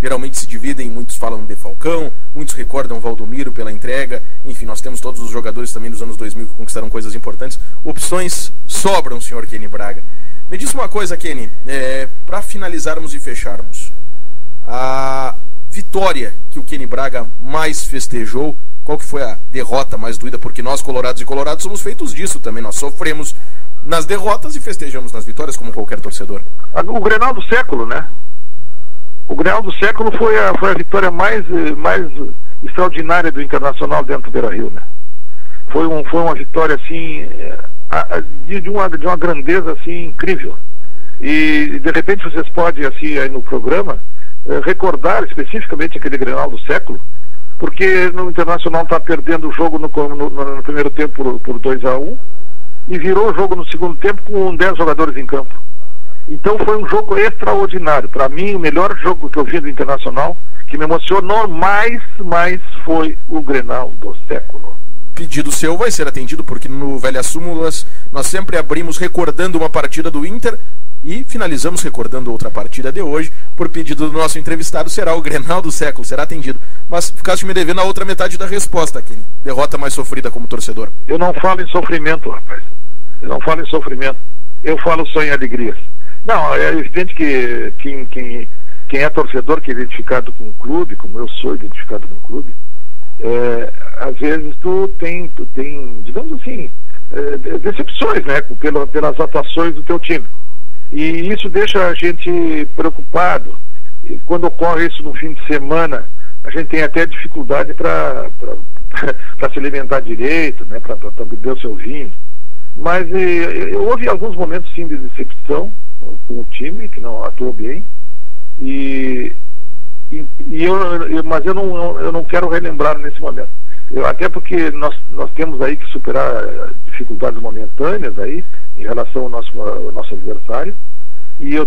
Geralmente se dividem, muitos falam de Falcão, muitos recordam Valdomiro pela entrega. Enfim, nós temos todos os jogadores também dos anos 2000 que conquistaram coisas importantes. Opções sobram, senhor Kenny Braga. Me diz uma coisa, Kenny, para finalizarmos e fecharmos. A vitória que o Kenny Braga mais festejou, qual que foi a derrota mais doída? Porque nós, colorados e colorados, somos feitos disso também. Nós sofremos nas derrotas e festejamos nas vitórias, como qualquer torcedor. O Grenal do século, né? O Grenal do século foi a vitória mais extraordinária do Internacional dentro do Beira-Rio, né? Foi uma vitória, assim, de uma grandeza, assim, incrível. E, de repente, vocês podem, assim, aí no programa, recordar especificamente aquele Grenal do século, porque no Internacional está perdendo o jogo no primeiro tempo por 2-1 e virou o jogo no segundo tempo com 10 jogadores em campo. Então foi um jogo extraordinário. Para mim, o melhor jogo que eu vi do Internacional, que me emocionou mais foi o Grenal do século. Pedido seu vai ser atendido, porque no Velhas Súmulas nós sempre abrimos recordando uma partida do Inter e finalizamos recordando outra partida de hoje. Por pedido do nosso entrevistado, será o Grenal do século, será atendido. Mas ficaste me devendo a outra metade da resposta, Kenny. Derrota mais sofrida como torcedor. Eu não falo em sofrimento, rapaz. Eu não falo em sofrimento. Eu falo só em alegrias. Não, é evidente que quem é torcedor, que é identificado com o clube, como eu sou identificado com o clube, às vezes tu tem digamos assim, decepções, né, pelas atuações do teu time. E isso deixa a gente preocupado. E quando ocorre isso no fim de semana, a gente tem até dificuldade para se alimentar direito, né, para beber o seu vinho. Mas houve alguns momentos, sim, de decepção com o time, que não atuou bem, mas eu não quero relembrar nesse momento. Até porque nós temos aí que superar dificuldades momentâneas aí, em relação ao nosso adversário, e eu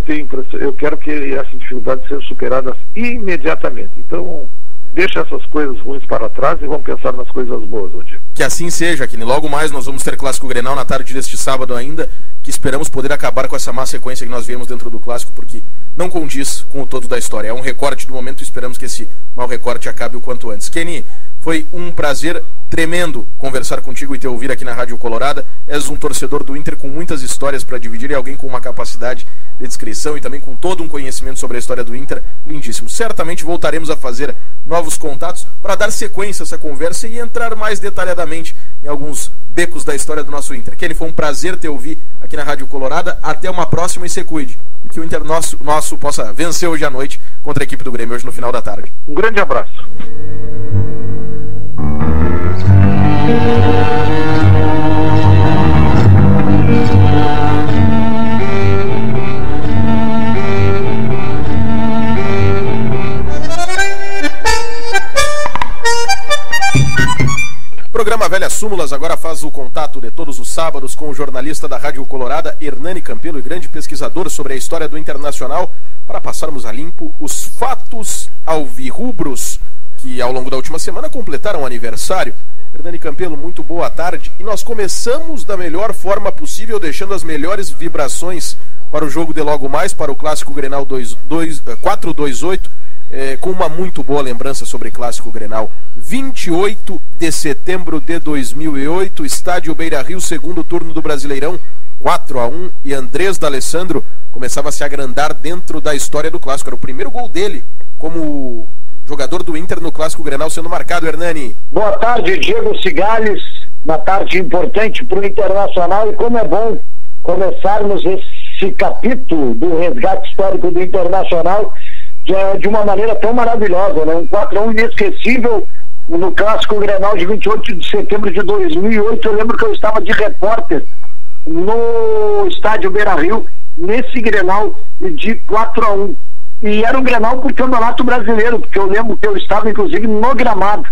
quero que essas dificuldades sejam superadas imediatamente. Então, deixa essas coisas ruins para trás e vamos pensar nas coisas boas hoje. Que assim seja, que logo mais nós vamos ter Clássico Grenal na tarde deste sábado ainda, que esperamos poder acabar com essa má sequência que nós viemos dentro do Clássico, porque não condiz com o todo da história. É um recorte do momento e esperamos que esse mau recorte acabe o quanto antes. Kenny, foi um prazer tremendo conversar contigo e te ouvir aqui na Rádio Colorada. És um torcedor do Inter com muitas histórias para dividir e alguém com uma capacidade de descrição e também com todo um conhecimento sobre a história do Inter lindíssimo. Certamente voltaremos a fazer novos contatos para dar sequência a essa conversa e entrar mais detalhadamente em alguns becos da história do nosso Inter. Kenny, foi um prazer te ouvir aqui na Rádio Colorada. Até uma próxima e se cuide. E que o Inter nosso possa vencer hoje à noite contra a equipe do Grêmio, hoje no final da tarde. Um grande abraço. O programa Velhas Súmulas agora faz o contato de todos os sábados com o jornalista da Rádio Colorada, Hernani Campelo, e grande pesquisador sobre a história do Internacional, para passarmos a limpo os fatos alvirrubros que ao longo da última semana completaram o aniversário. Hernani Campelo, muito boa tarde. E nós começamos da melhor forma possível, deixando as melhores vibrações para o jogo de logo mais, para o Clássico Grenal 428, com uma muito boa lembrança sobre Clássico Grenal. 28 de setembro de 2008, Estádio Beira-Rio, segundo turno do Brasileirão, 4-1, e Andrés D'Alessandro começava a se agrandar dentro da história do Clássico. Era o primeiro gol dele como jogador do Inter no Clássico Grenal sendo marcado, Hernani. Boa tarde, Diego Cigales. Uma tarde importante para o Internacional, e como é bom começarmos esse capítulo do resgate histórico do Internacional de uma maneira tão maravilhosa, né? Um 4-1 inesquecível no Clássico Grenal de 28 de setembro de 2008. Eu lembro que eu estava de repórter no Estádio Beira-Rio nesse Grenal de 4-1. E era um Grenal por Campeonato Brasileiro, porque eu lembro que eu estava inclusive no gramado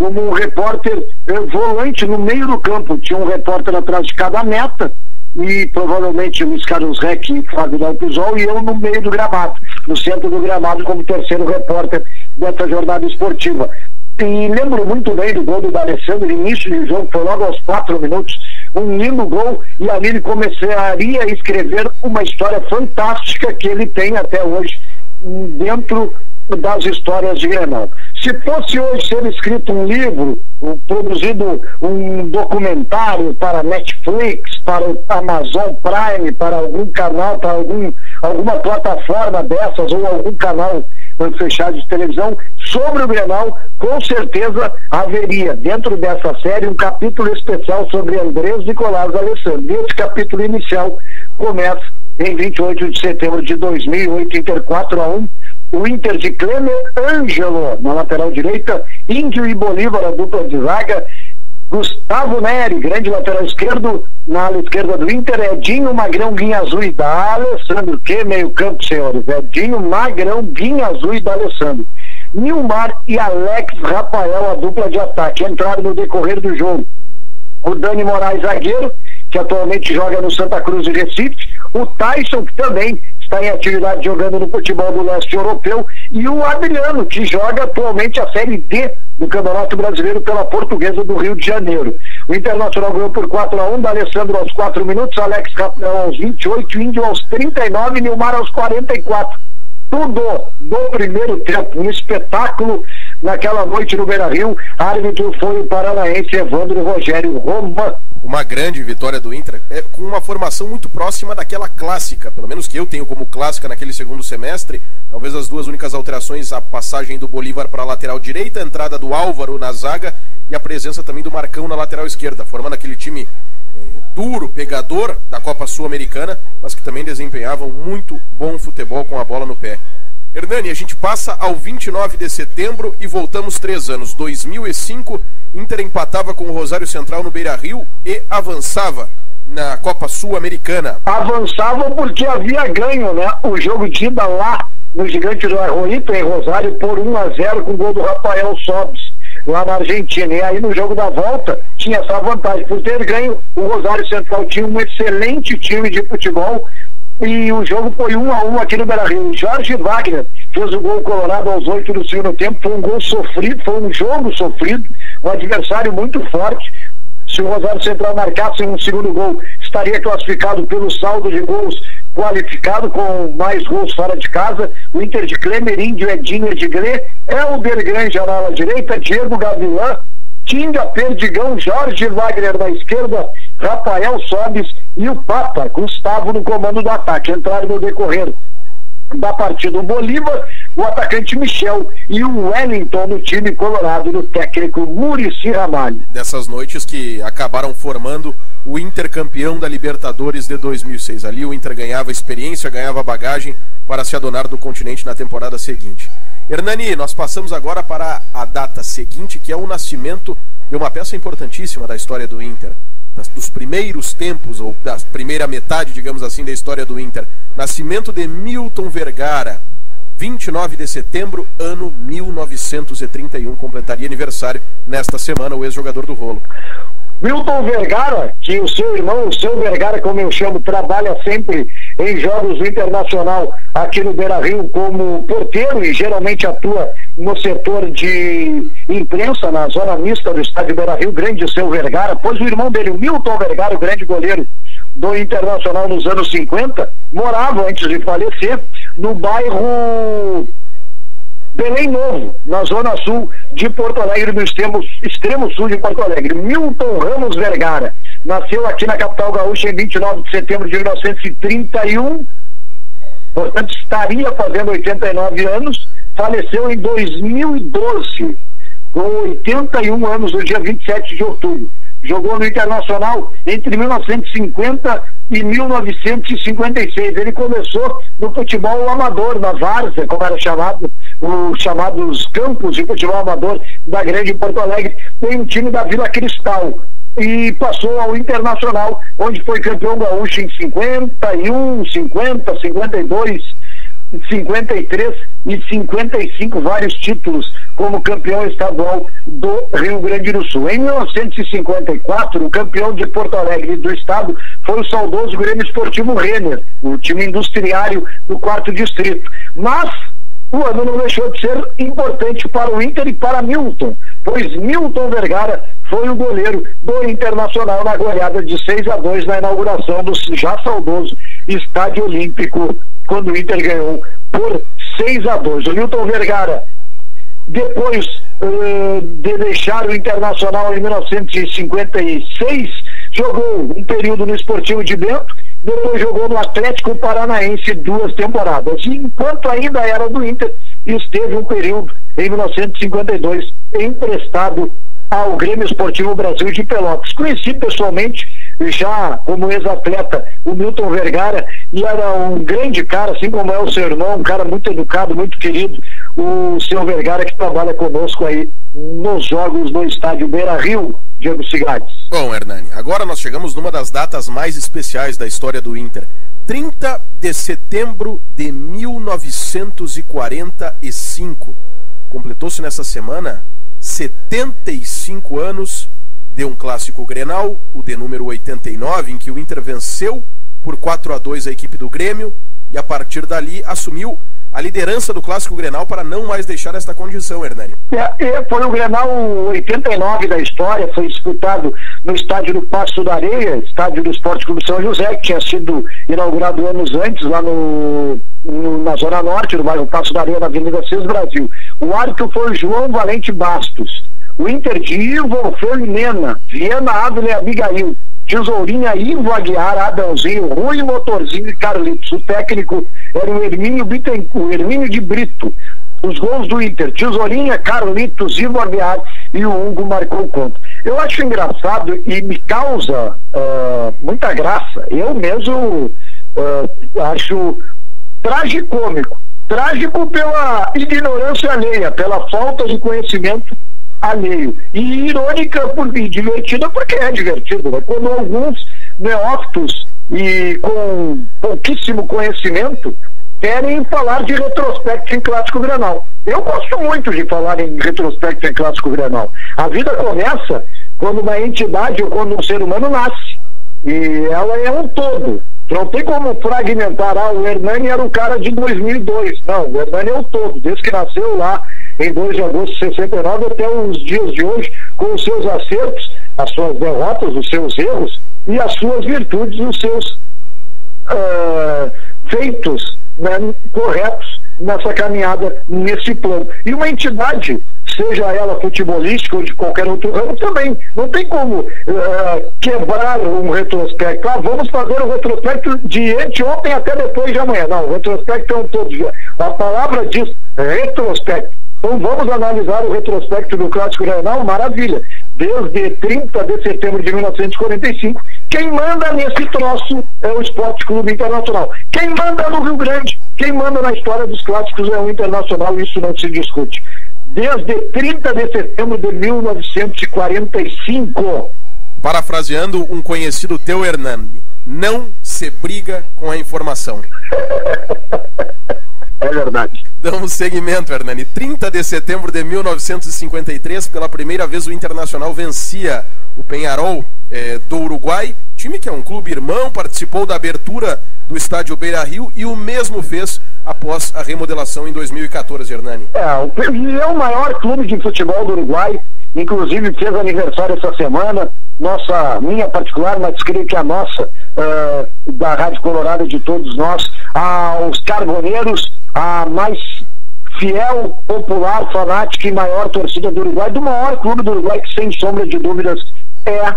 como um repórter volante no meio do campo. Tinha um repórter atrás de cada meta, e provavelmente Luiz Carlos Reck e Flávio Dalpisol, e eu no meio do gramado, no centro do gramado, como terceiro repórter dessa jornada esportiva. E lembro muito bem do gol do D'Alessandro, início de jogo, foi logo aos 4 minutos, um lindo gol, e ali ele começaria a escrever uma história fantástica que ele tem até hoje dentro das histórias de Grenal. Se fosse hoje ser escrito um livro, produzido um documentário para Netflix, para o Amazon Prime, para algum canal, para alguma plataforma dessas, ou algum canal fechado de televisão, sobre o Grenal, com certeza haveria dentro dessa série um capítulo especial sobre Andrés Nicolás D'Alessandro. E esse capítulo inicial começa em 28 de setembro de 2008, Inter 4-1, o Inter de Clemer Ângelo na lateral direita, Índio e Bolívar a dupla de zaga, Gustavo Neri, grande lateral esquerdo, na ala esquerda do Inter, Edinho, Magrão, Guinha Azul e D'Alessandro. Que meio campo, senhores. Edinho, Magrão, Guinha Azul e D'Alessandro. Nilmar e Alex Rafael, a dupla de ataque. Entraram no decorrer do jogo o Dani Moraes, zagueiro, que atualmente joga no Santa Cruz de Recife, o Tyson, que também está em atividade jogando no futebol do leste europeu, e o Adriano, que joga atualmente a Série D do Campeonato Brasileiro pela Portuguesa do Rio de Janeiro. O Internacional ganhou por 4-1, D'Alessandro aos 4 minutos, Alex Rafael aos 28, Índio aos 39, Nilmar aos 44. Tudo do primeiro tempo, um espetáculo naquela noite no Beira-Rio. Árbitro foi o paranaense Evandro Rogério Roma. Uma grande vitória do Inter, com uma formação muito próxima daquela clássica, pelo menos que eu tenho como clássica naquele segundo semestre. Talvez as duas únicas alterações, a passagem do Bolívar para a lateral direita, a entrada do Álvaro na zaga e a presença também do Marcão na lateral esquerda, formando aquele time duro, pegador da Copa Sul-Americana, mas que também desempenhavam muito bom futebol com a bola no pé. Hernani, a gente passa ao 29 de setembro e voltamos 3 anos. 2005, Inter empatava com o Rosário Central no Beira-Rio e avançava na Copa Sul-Americana. Avançava porque havia ganho, né? O jogo de ida lá no Gigante do Arroíto, em Rosário, por 1-0 com o gol do Rafael Sobis, lá na Argentina. E aí no jogo da volta tinha essa vantagem. Por ter ganho, o Rosário Central tinha um excelente time de futebol, e o jogo foi 1-1 aqui no Beira-Rio. Jorge Wagner fez o gol colorado aos 8 do segundo tempo. Foi um gol sofrido, foi um jogo sofrido, um adversário muito forte. Se o Rosário Central marcasse um segundo gol, estaria classificado pelo saldo de gols qualificado, com mais gols fora de casa. O Inter de Clemer, Índio, Edinho, Edgley, Helder Granja na ala direita, Diego Gavilã, Tinga, Perdigão, Jorge Wagner na esquerda, Rafael Sobis e o Papa, Gustavo, no comando do ataque. Entraram no decorrer da partida o Bolívar, o atacante Michel e o Wellington no time colorado do técnico Muricy Ramalho. Dessas noites que acabaram formando o Inter campeão da Libertadores de 2006. Ali o Inter ganhava experiência, ganhava bagagem para se adonar do continente na temporada seguinte. Hernani, nós passamos agora para a data seguinte, que é o nascimento de uma peça importantíssima da história do Inter, dos primeiros tempos, ou da primeira metade, digamos assim, da história do Inter. Nascimento de Milton Vergara, 29 de setembro, ano 1931, completaria aniversário nesta semana o ex-jogador do Rolo. Milton Vergara, que o seu irmão, o seu Vergara, como eu chamo, trabalha sempre em jogos do Internacional aqui no Beira-Rio como porteiro e geralmente atua no setor de imprensa, na zona mista do estádio Beira-Rio. Grande seu Vergara, pois o irmão dele, o Milton Vergara, o grande goleiro do Internacional nos anos 50, morava, antes de falecer, no bairro Belém Novo, na zona sul de Porto Alegre, no extremo sul de Porto Alegre. Milton Ramos Vergara nasceu aqui na capital gaúcha em 29 de setembro de 1931, portanto estaria fazendo 89 anos, faleceu em 2012, com 81 anos, no dia 27 de outubro. Jogou no Internacional entre 1950 e 1956. Ele começou no futebol amador, na várzea, como era chamado, os chamados campos de futebol amador da grande Porto Alegre. Tem um time da Vila Cristal e passou ao Internacional, onde foi campeão gaúcho em 51, 50, 52, 53 e 55 vários títulos como campeão estadual do Rio Grande do Sul. Em 1954, o campeão de Porto Alegre do estado foi o saudoso Grêmio Esportivo Renner, o time industriário do 4º distrito. Mas o ano não deixou de ser importante para o Inter e para Milton, pois Milton Vergara foi o goleiro do Internacional na goleada de 6-2 na inauguração do já saudoso Estádio Olímpico, quando o Inter ganhou por 6-2. O Milton Vergara, depois de deixar o Internacional em 1956, jogou um período no Esportivo de Bento, depois jogou no Atlético Paranaense 2 temporadas. E enquanto ainda era do Inter, esteve um período em 1952 emprestado ao Grêmio Esportivo Brasil de Pelotas. Conheci pessoalmente, já como ex-atleta, o Milton Vergara, e era um grande cara, assim como é o seu irmão, um cara muito educado, muito querido, o seu Vergara, que trabalha conosco aí nos jogos no estádio Beira-Rio, Diego Cigades. Bom, Hernani, agora nós chegamos numa das datas mais especiais da história do Inter. 30 de setembro de 1945. Completou-se nessa semana 75 anos de um clássico Grenal, o de número 89, em que o Inter venceu por 4-2 a equipe do Grêmio e a partir dali assumiu a liderança do clássico Grenal para não mais deixar esta condição, Hernani. Foi o Grenal 89 da história, foi disputado no estádio do Passo da Areia, estádio do Esporte Clube São José, que tinha sido inaugurado anos antes, lá na Zona Norte, no bairro Passo da Areia, na Avenida Cis Brasil. O árbitro foi João Valente Bastos. O Inter de Ivo Alfredo Nena, Viana Ávila Abigail, Tesourinha, Ivo Aguiar, Adãozinho, Rui Motorzinho e Carlitos. O técnico era o Hermínio Bittencourt, Hermínio de Brito. Os gols do Inter: Tesourinha, Carlitos, Ivo Aguiar e o Hugo marcou conta. Eu acho engraçado e me causa muita graça. Eu mesmo acho tragicômico. Trágico pela ignorância alheia, pela falta de conhecimento alheio. E irônica e divertida porque é divertido, né? Quando alguns neófitos e com pouquíssimo conhecimento querem falar de retrospecto em Clássico Grenal. Eu gosto muito de falar em retrospecto em Clássico Grenal. A vida começa quando uma entidade ou quando um ser humano nasce. E ela é um todo. Não tem como fragmentar, o Hernani era o cara de 2002. Não, o Hernani é o todo, desde que nasceu lá em 2 de agosto de 69 até os dias de hoje, com os seus acertos, as suas derrotas, os seus erros e as suas virtudes, os seus feitos, né, corretos nessa caminhada, nesse plano. E uma entidade, seja ela futebolística ou de qualquer outro ramo, também não tem como quebrar um retrospecto. Vamos fazer um retrospecto de anteontem até depois de amanhã. Não, o retrospecto é um todo. A palavra diz retrospecto. Então vamos analisar o retrospecto do Clássico Grenal. Maravilha. Desde 30 de setembro de 1945, quem manda nesse troço é o Esporte Clube Internacional. Quem manda no Rio Grande, quem manda na história dos clássicos é o Internacional, isso não se discute. Desde 30 de setembro de 1945. Parafraseando um conhecido teu, Hernani, não se briga com a informação. É verdade. Damos seguimento, Hernani. 30 de setembro de 1953, pela primeira vez o Internacional vencia o Peñarol do Uruguai, time que é um clube irmão, participou da abertura do estádio Beira-Rio e o mesmo fez após a remodelação em 2014, Hernani. É o maior clube de futebol do Uruguai, inclusive fez aniversário essa semana, minha particular, mas creio que a nossa, da Rádio Colorado, de todos nós, aos Carboneiros, a mais fiel, popular, fanática e maior torcida do Uruguai, do maior clube do Uruguai, que sem sombra de dúvidas é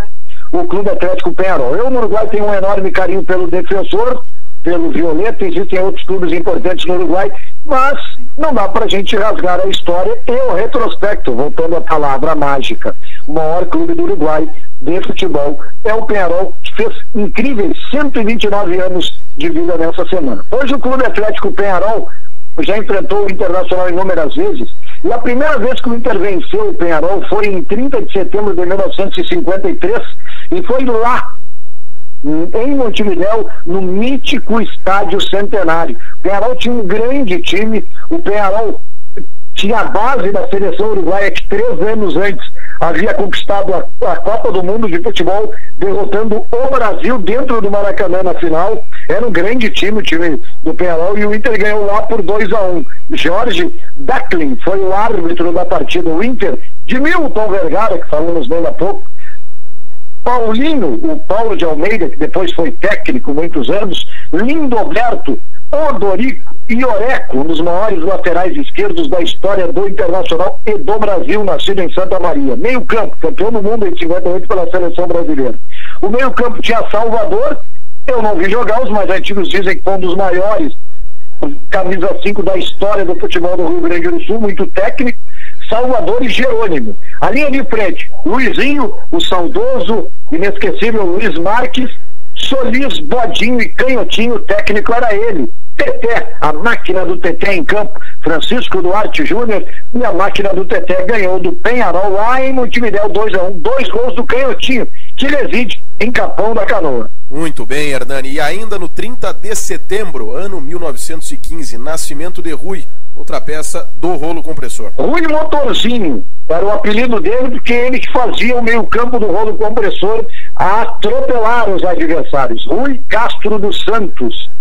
o Clube Atlético Peñarol. Eu no Uruguai tenho um enorme carinho pelo Defensor, pelo Violeta, existem outros clubes importantes no Uruguai, mas não dá pra gente rasgar a história e o retrospecto, voltando à palavra mágica. O maior clube do Uruguai de futebol é o Peñarol, que fez incríveis 129 anos de vida nessa semana. Hoje o Clube Atlético Peñarol já enfrentou o Internacional inúmeras vezes, e a primeira vez que o Inter venceu o Peñarol foi em 30 de setembro de 1953, e foi lá em Montevidéu, no mítico Estádio Centenário. O Peñarol tinha um grande time, o Peñarol tinha a base da seleção uruguaia que 3 anos antes havia conquistado a Copa do Mundo de futebol, derrotando o Brasil dentro do Maracanã na final. Era um grande time, o time do Peñarol, e o Inter ganhou lá por 2-1. Jorge Dacklin foi o árbitro da partida. O Inter de Milton Vergara, que falamos dele há pouco, Paulinho, o Paulo de Almeida, que depois foi técnico muitos anos, Lindoberto, Odorico e Oreco, um dos maiores laterais esquerdos da história do Internacional e do Brasil, nascido em Santa Maria. Meio campo, campeão do mundo em 58 pela seleção brasileira. O meio campo tinha Salvador, eu não vi jogar, os mais antigos dizem que foi um dos maiores, camisa 5 da história do futebol do Rio Grande do Sul, muito técnico, Salvador e Jerônimo. A linha de frente, Luizinho, o saudoso, inesquecível Luiz Marques, Solis, Bodinho e Canhotinho, o técnico era ele. Teté, a máquina do Teté em campo, Francisco Duarte Júnior, e a máquina do Teté ganhou do Peñarol lá em Montevidéu 2-1, 2 gols do Canhotinho, que reside em Capão da Canoa. Muito bem, Hernani. E ainda no 30 de setembro, ano 1915, nascimento de Rui, outra peça do rolo compressor. Rui Motorzinho, era o apelido dele, porque ele que fazia o meio campo do rolo compressor a atropelar os adversários. Rui Castro dos Santos,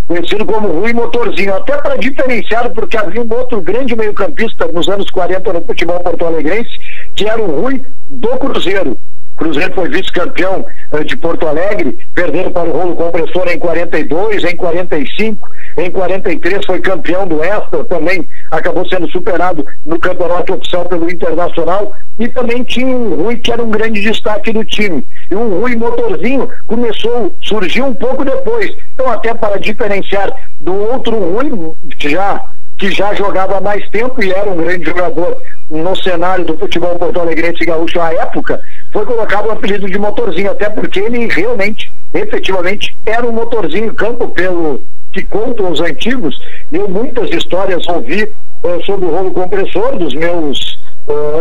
conhecido como Rui Motorzinho, até para diferenciar, porque havia um outro grande meio-campista nos anos 40 no futebol porto-alegrense, que era o Rui do Cruzeiro. O Cruzeiro foi vice-campeão de Porto Alegre, perdendo para o rolo compressor em 42, em 45, em 43 foi campeão do Extra, também acabou sendo superado no campeonato oficial pelo Internacional, e também tinha um Rui que era um grande destaque do time. E o Rui Motorzinho surgiu um pouco depois, então até para diferenciar do outro Rui, que já jogava há mais tempo e era um grande jogador no cenário do futebol porto-alegrense e gaúcho à época, foi colocado o apelido de Motorzinho, até porque ele realmente, efetivamente, era um motorzinho em campo, pelo que contam os antigos. Eu muitas histórias ouvi sobre o rolo compressor dos meus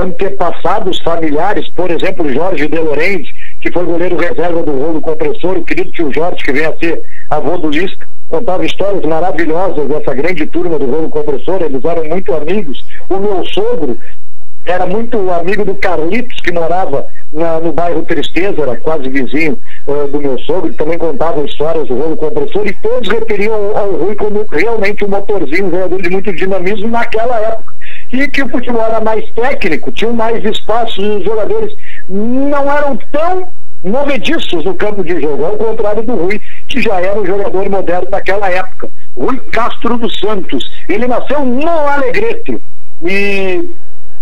antepassados familiares, por exemplo, Jorge De Lorenzi, que foi goleiro reserva do rolo compressor, o querido tio Jorge, que vem a ser avô do Lisca, contava histórias maravilhosas dessa grande turma do rolo compressor. Eles eram muito amigos. O meu sogro era muito amigo do Carlitos, que morava no bairro Tristeza, era quase vizinho do meu sogro, que também contava histórias do rolo compressor, e todos referiam ao Rui como realmente um motorzinho, um jogador de muito dinamismo naquela época, e que o futebol era mais técnico, tinha mais espaço, e os jogadores não eram tão movediços no campo de jogo, ao contrário do Rui, que já era um jogador moderno naquela época. Rui Castro dos Santos, ele nasceu no Alegrete, e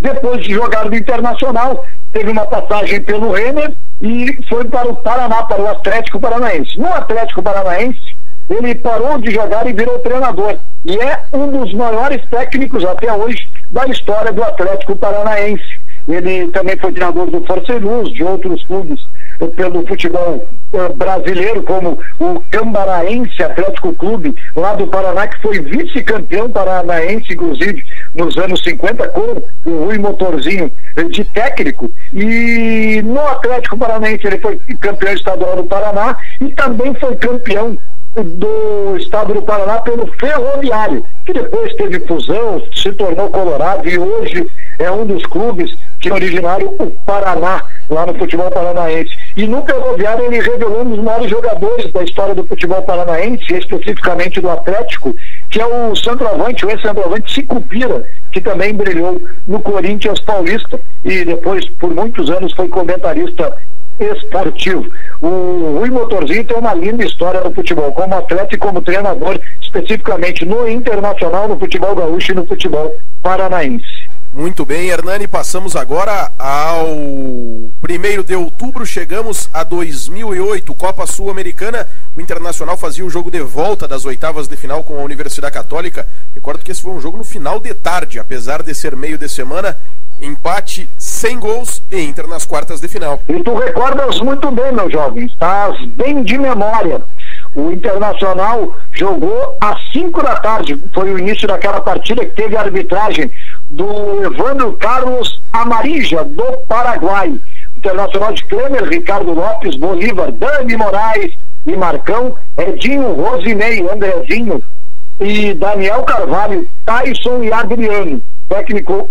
depois de jogar no Internacional, teve uma passagem pelo Renner e foi para o Paraná, para o Atlético Paranaense. No Atlético Paranaense, ele parou de jogar e virou treinador, e é um dos maiores técnicos até hoje da história do Atlético Paranaense. Ele também foi treinador do Força e Luz, de outros clubes pelo futebol brasileiro, como o Cambaraense Atlético Clube, lá do Paraná, que foi vice-campeão paranaense, inclusive, nos anos 50, com o Rui Motorzinho de técnico. E no Atlético Paranaense ele foi campeão estadual do Paraná e também foi campeão do estado do Paraná pelo Ferroviário, que depois teve fusão, se tornou Colorado, e hoje é um dos clubes que originaram o Paraná, lá no futebol paranaense. E no Ferroviário ele revelou um dos maiores jogadores da história do futebol paranaense, especificamente do Atlético, que é o centroavante, o ex-centroavante Sicupira, que também brilhou no Corinthians Paulista e depois por muitos anos foi comentarista esportivo. O Rui Motorzinho tem uma linda história no futebol, como atleta e como treinador, especificamente no Internacional, no futebol gaúcho e no futebol paranaense. Muito bem, Hernani, passamos agora ao 1º de outubro, chegamos a 2008, Copa Sul-Americana. O Internacional fazia o jogo de volta das oitavas de final com a Universidade Católica. Recordo que esse foi um jogo no final de tarde, apesar de ser meio de semana. Empate sem gols e Inter nas quartas de final. E tu recordas muito bem, meu jovem, estás bem de memória. O Internacional jogou às 5 da tarde, foi o início daquela partida que teve a arbitragem do Evandro Carlos Amarija, do Paraguai. O Internacional de Klemer, Ricardo Lopes, Bolívar, Dani Moraes e Marcão, Edinho, Rosinei, Andrezinho e Daniel Carvalho, Tyson e Adriano. Técnico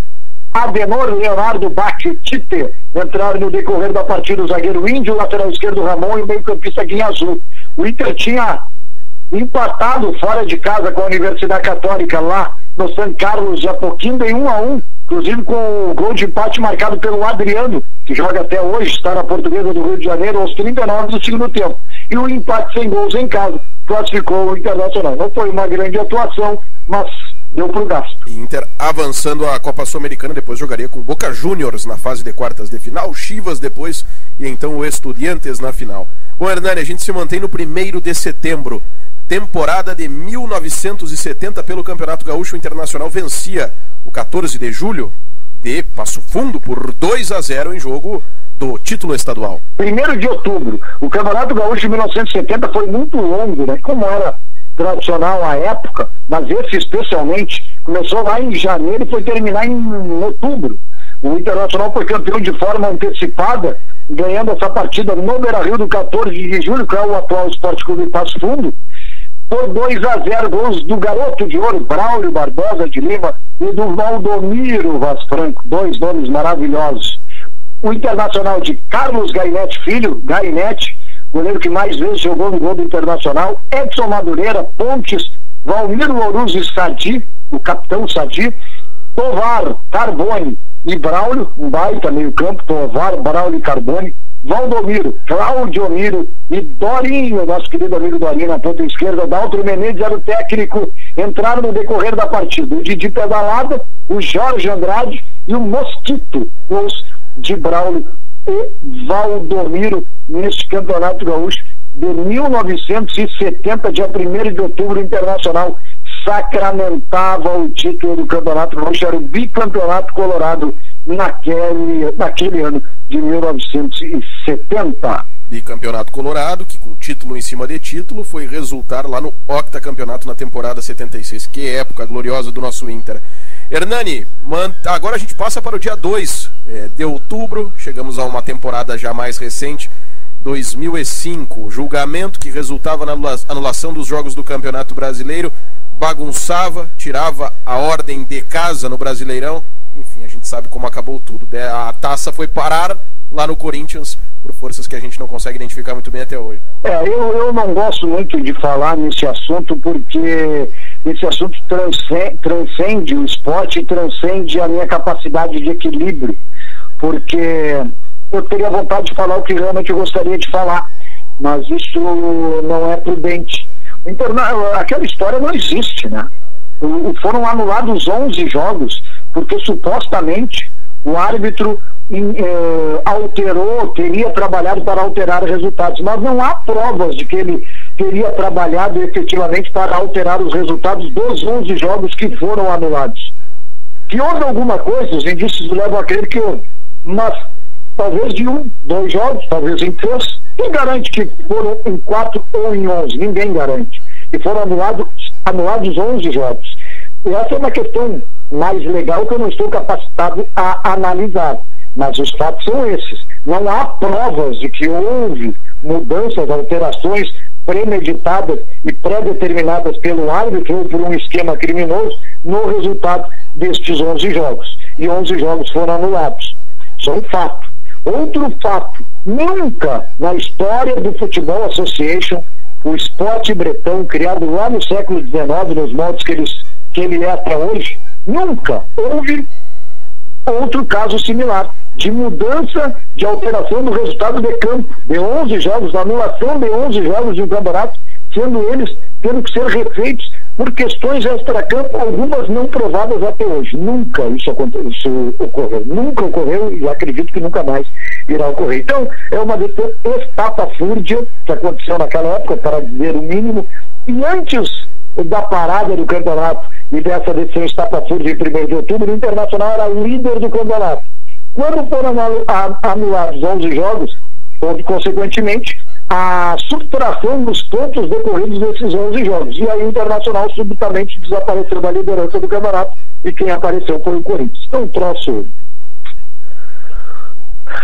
Adenor, Leonardo, Bate, Tite entraram no decorrer da partida o zagueiro Índio, o lateral esquerdo Ramon e o meio-campista Guinha Azul. O Inter tinha empatado fora de casa com a Universidade Católica lá no São Carlos de Apoquindo em 1-1, inclusive com o gol de empate marcado pelo Adriano, que joga até hoje, está na Portuguesa do Rio de Janeiro, aos 39 do segundo tempo. E o empate sem gols em casa classificou o Internacional. Não foi uma grande atuação, mas deu pro gasto. Inter avançando a Copa Sul-Americana, depois jogaria com Boca Juniors na fase de quartas de final, Chivas depois e então o Estudiantes na final. Bom, Hernani, a gente se mantém no 1º de setembro, temporada de 1970 pelo Campeonato Gaúcho. Internacional vencia o 14 de julho de Passo Fundo por 2-0 em jogo do título estadual. 1º de outubro, o Campeonato Gaúcho de 1970 foi muito longo, né? Como era tradicional à época, mas esse especialmente começou lá em janeiro e foi terminar em outubro. O Internacional foi campeão de forma antecipada, ganhando essa partida no Beira-Rio do 14 de julho, que é o atual Esporte Clube Passo Fundo, por 2-0, gols do garoto de ouro, Braulio Barbosa de Lima, e do Valdomiro Vaz Franco, 2 nomes maravilhosos. O Internacional de Carlos Gainete Filho, Gainete, goleiro que mais vezes jogou no gol do Internacional, Edson Madureira, Pontes, Valmiro Louros e Sadi, o capitão Sadi, Tovar, Carbone e Braulio, um baita meio campo, Tovar, Braulio e Carbone, Valdomiro, Claudio Miro e Dorinho, nosso querido amigo Dorinho na ponta esquerda, Daltro Menezes era o técnico, entraram no decorrer da partida, o Didi Pedalada, o Jorge Andrade e o Mosquito, gols de Braulio e Valdomiro neste Campeonato Gaúcho de 1970, dia 1º de outubro. Internacional sacramentava o título do Campeonato Gaúcho, era o bicampeonato colorado naquele ano de 1970. Bicampeonato colorado, que com título em cima de título foi resultar lá no octacampeonato na temporada 76. Que época gloriosa do nosso Inter. Hernani, agora a gente passa para o dia 2 de outubro, chegamos a uma temporada já mais recente, 2005, julgamento que resultava na anulação dos jogos do Campeonato Brasileiro, bagunçava, tirava a ordem de casa no Brasileirão, enfim, a gente sabe como acabou tudo. A taça foi parar lá no Corinthians, por forças que a gente não consegue identificar muito bem até hoje. Eu não gosto muito de falar nesse assunto, porque esse assunto transcende o esporte e transcende a minha capacidade de equilíbrio, porque eu teria vontade de falar o que realmente eu gostaria de falar, mas isso não é prudente. Aquela história não existe, né? Foram anulados 11 jogos, porque supostamente o árbitro teria trabalhado para alterar resultados, mas não há provas de que ele teria trabalhado efetivamente para alterar os resultados dos 11 jogos que foram anulados. Que houve alguma coisa, os indícios levam a crer que houve, mas talvez de 2 jogos, talvez em 3, quem garante que foram em 4 ou em 11? Ninguém garante. E foram anulados 11 jogos. E essa é uma questão mais legal que eu não estou capacitado a analisar. Mas os fatos são esses. Não há provas de que houve mudanças, alterações premeditadas e pré-determinadas pelo árbitro ou por um esquema criminoso no resultado destes 11 jogos. E 11 jogos foram anulados. Isso é um fato. Outro fato, nunca na história do Futebol Association, o esporte bretão, criado lá no século XIX, nos moldes que ele é até hoje, nunca houve outro caso similar de mudança, de alteração do resultado de campo, de 11 jogos, da anulação de 11 jogos de um campeonato, sendo eles tendo que ser refeitos por questões extracampo, algumas não provadas até hoje. Nunca isso ocorreu. Nunca ocorreu e acredito que nunca mais irá ocorrer. Então, é uma estapafúrdia que aconteceu naquela época, para dizer o mínimo, e antes da parada do campeonato e dessa decisão estapafúrdia em 1º de outubro, o Internacional era líder do campeonato. Quando foram anulados 11 jogos, houve, consequentemente, a subtração dos pontos decorridos desses 11 jogos. E aí o Internacional subitamente desapareceu da liderança do campeonato e quem apareceu foi o Corinthians. Então, um troço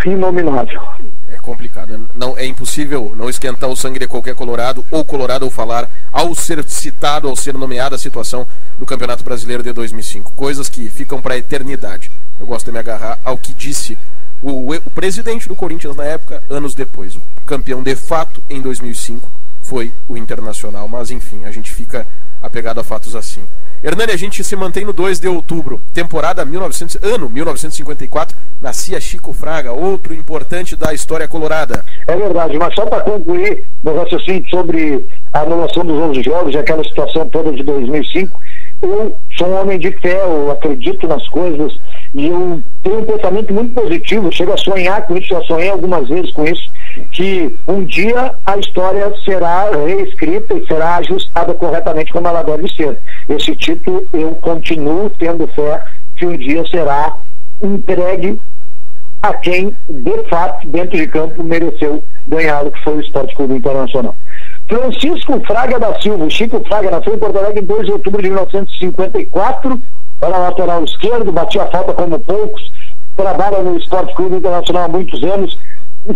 inominável. É complicado, não, é impossível não esquentar o sangue de qualquer colorado ou falar ao ser citado, ao ser nomeada a situação do Campeonato Brasileiro de 2005. Coisas que ficam para a eternidade. Eu gosto de me agarrar ao que disse o presidente do Corinthians na época, anos depois. O campeão de fato em 2005 foi o Internacional, mas enfim, a gente fica apegado a fatos assim. Hernani, a gente se mantém no 2 de outubro, temporada ano 1954, nascia Chico Fraga, outro importante da história colorada. É verdade, mas só para concluir meu raciocínio sobre a anulação dos 11 jogos e aquela situação toda de 2005, eu sou um homem de fé, eu acredito nas coisas e eu tenho um pensamento muito positivo, chego a sonhar com isso, já sonhei algumas vezes com isso, que um dia a história será reescrita e será ajustada corretamente como ela deve ser. Esse título eu continuo tendo fé que um dia será entregue a quem de fato dentro de campo mereceu ganhar, o que foi o Esporte Clube Internacional. Francisco Fraga da Silva, Chico Fraga, nasceu em Porto Alegre em 2 de outubro de 1954, era lateral esquerdo, batia falta como poucos, trabalha no Esporte Clube Internacional há muitos anos,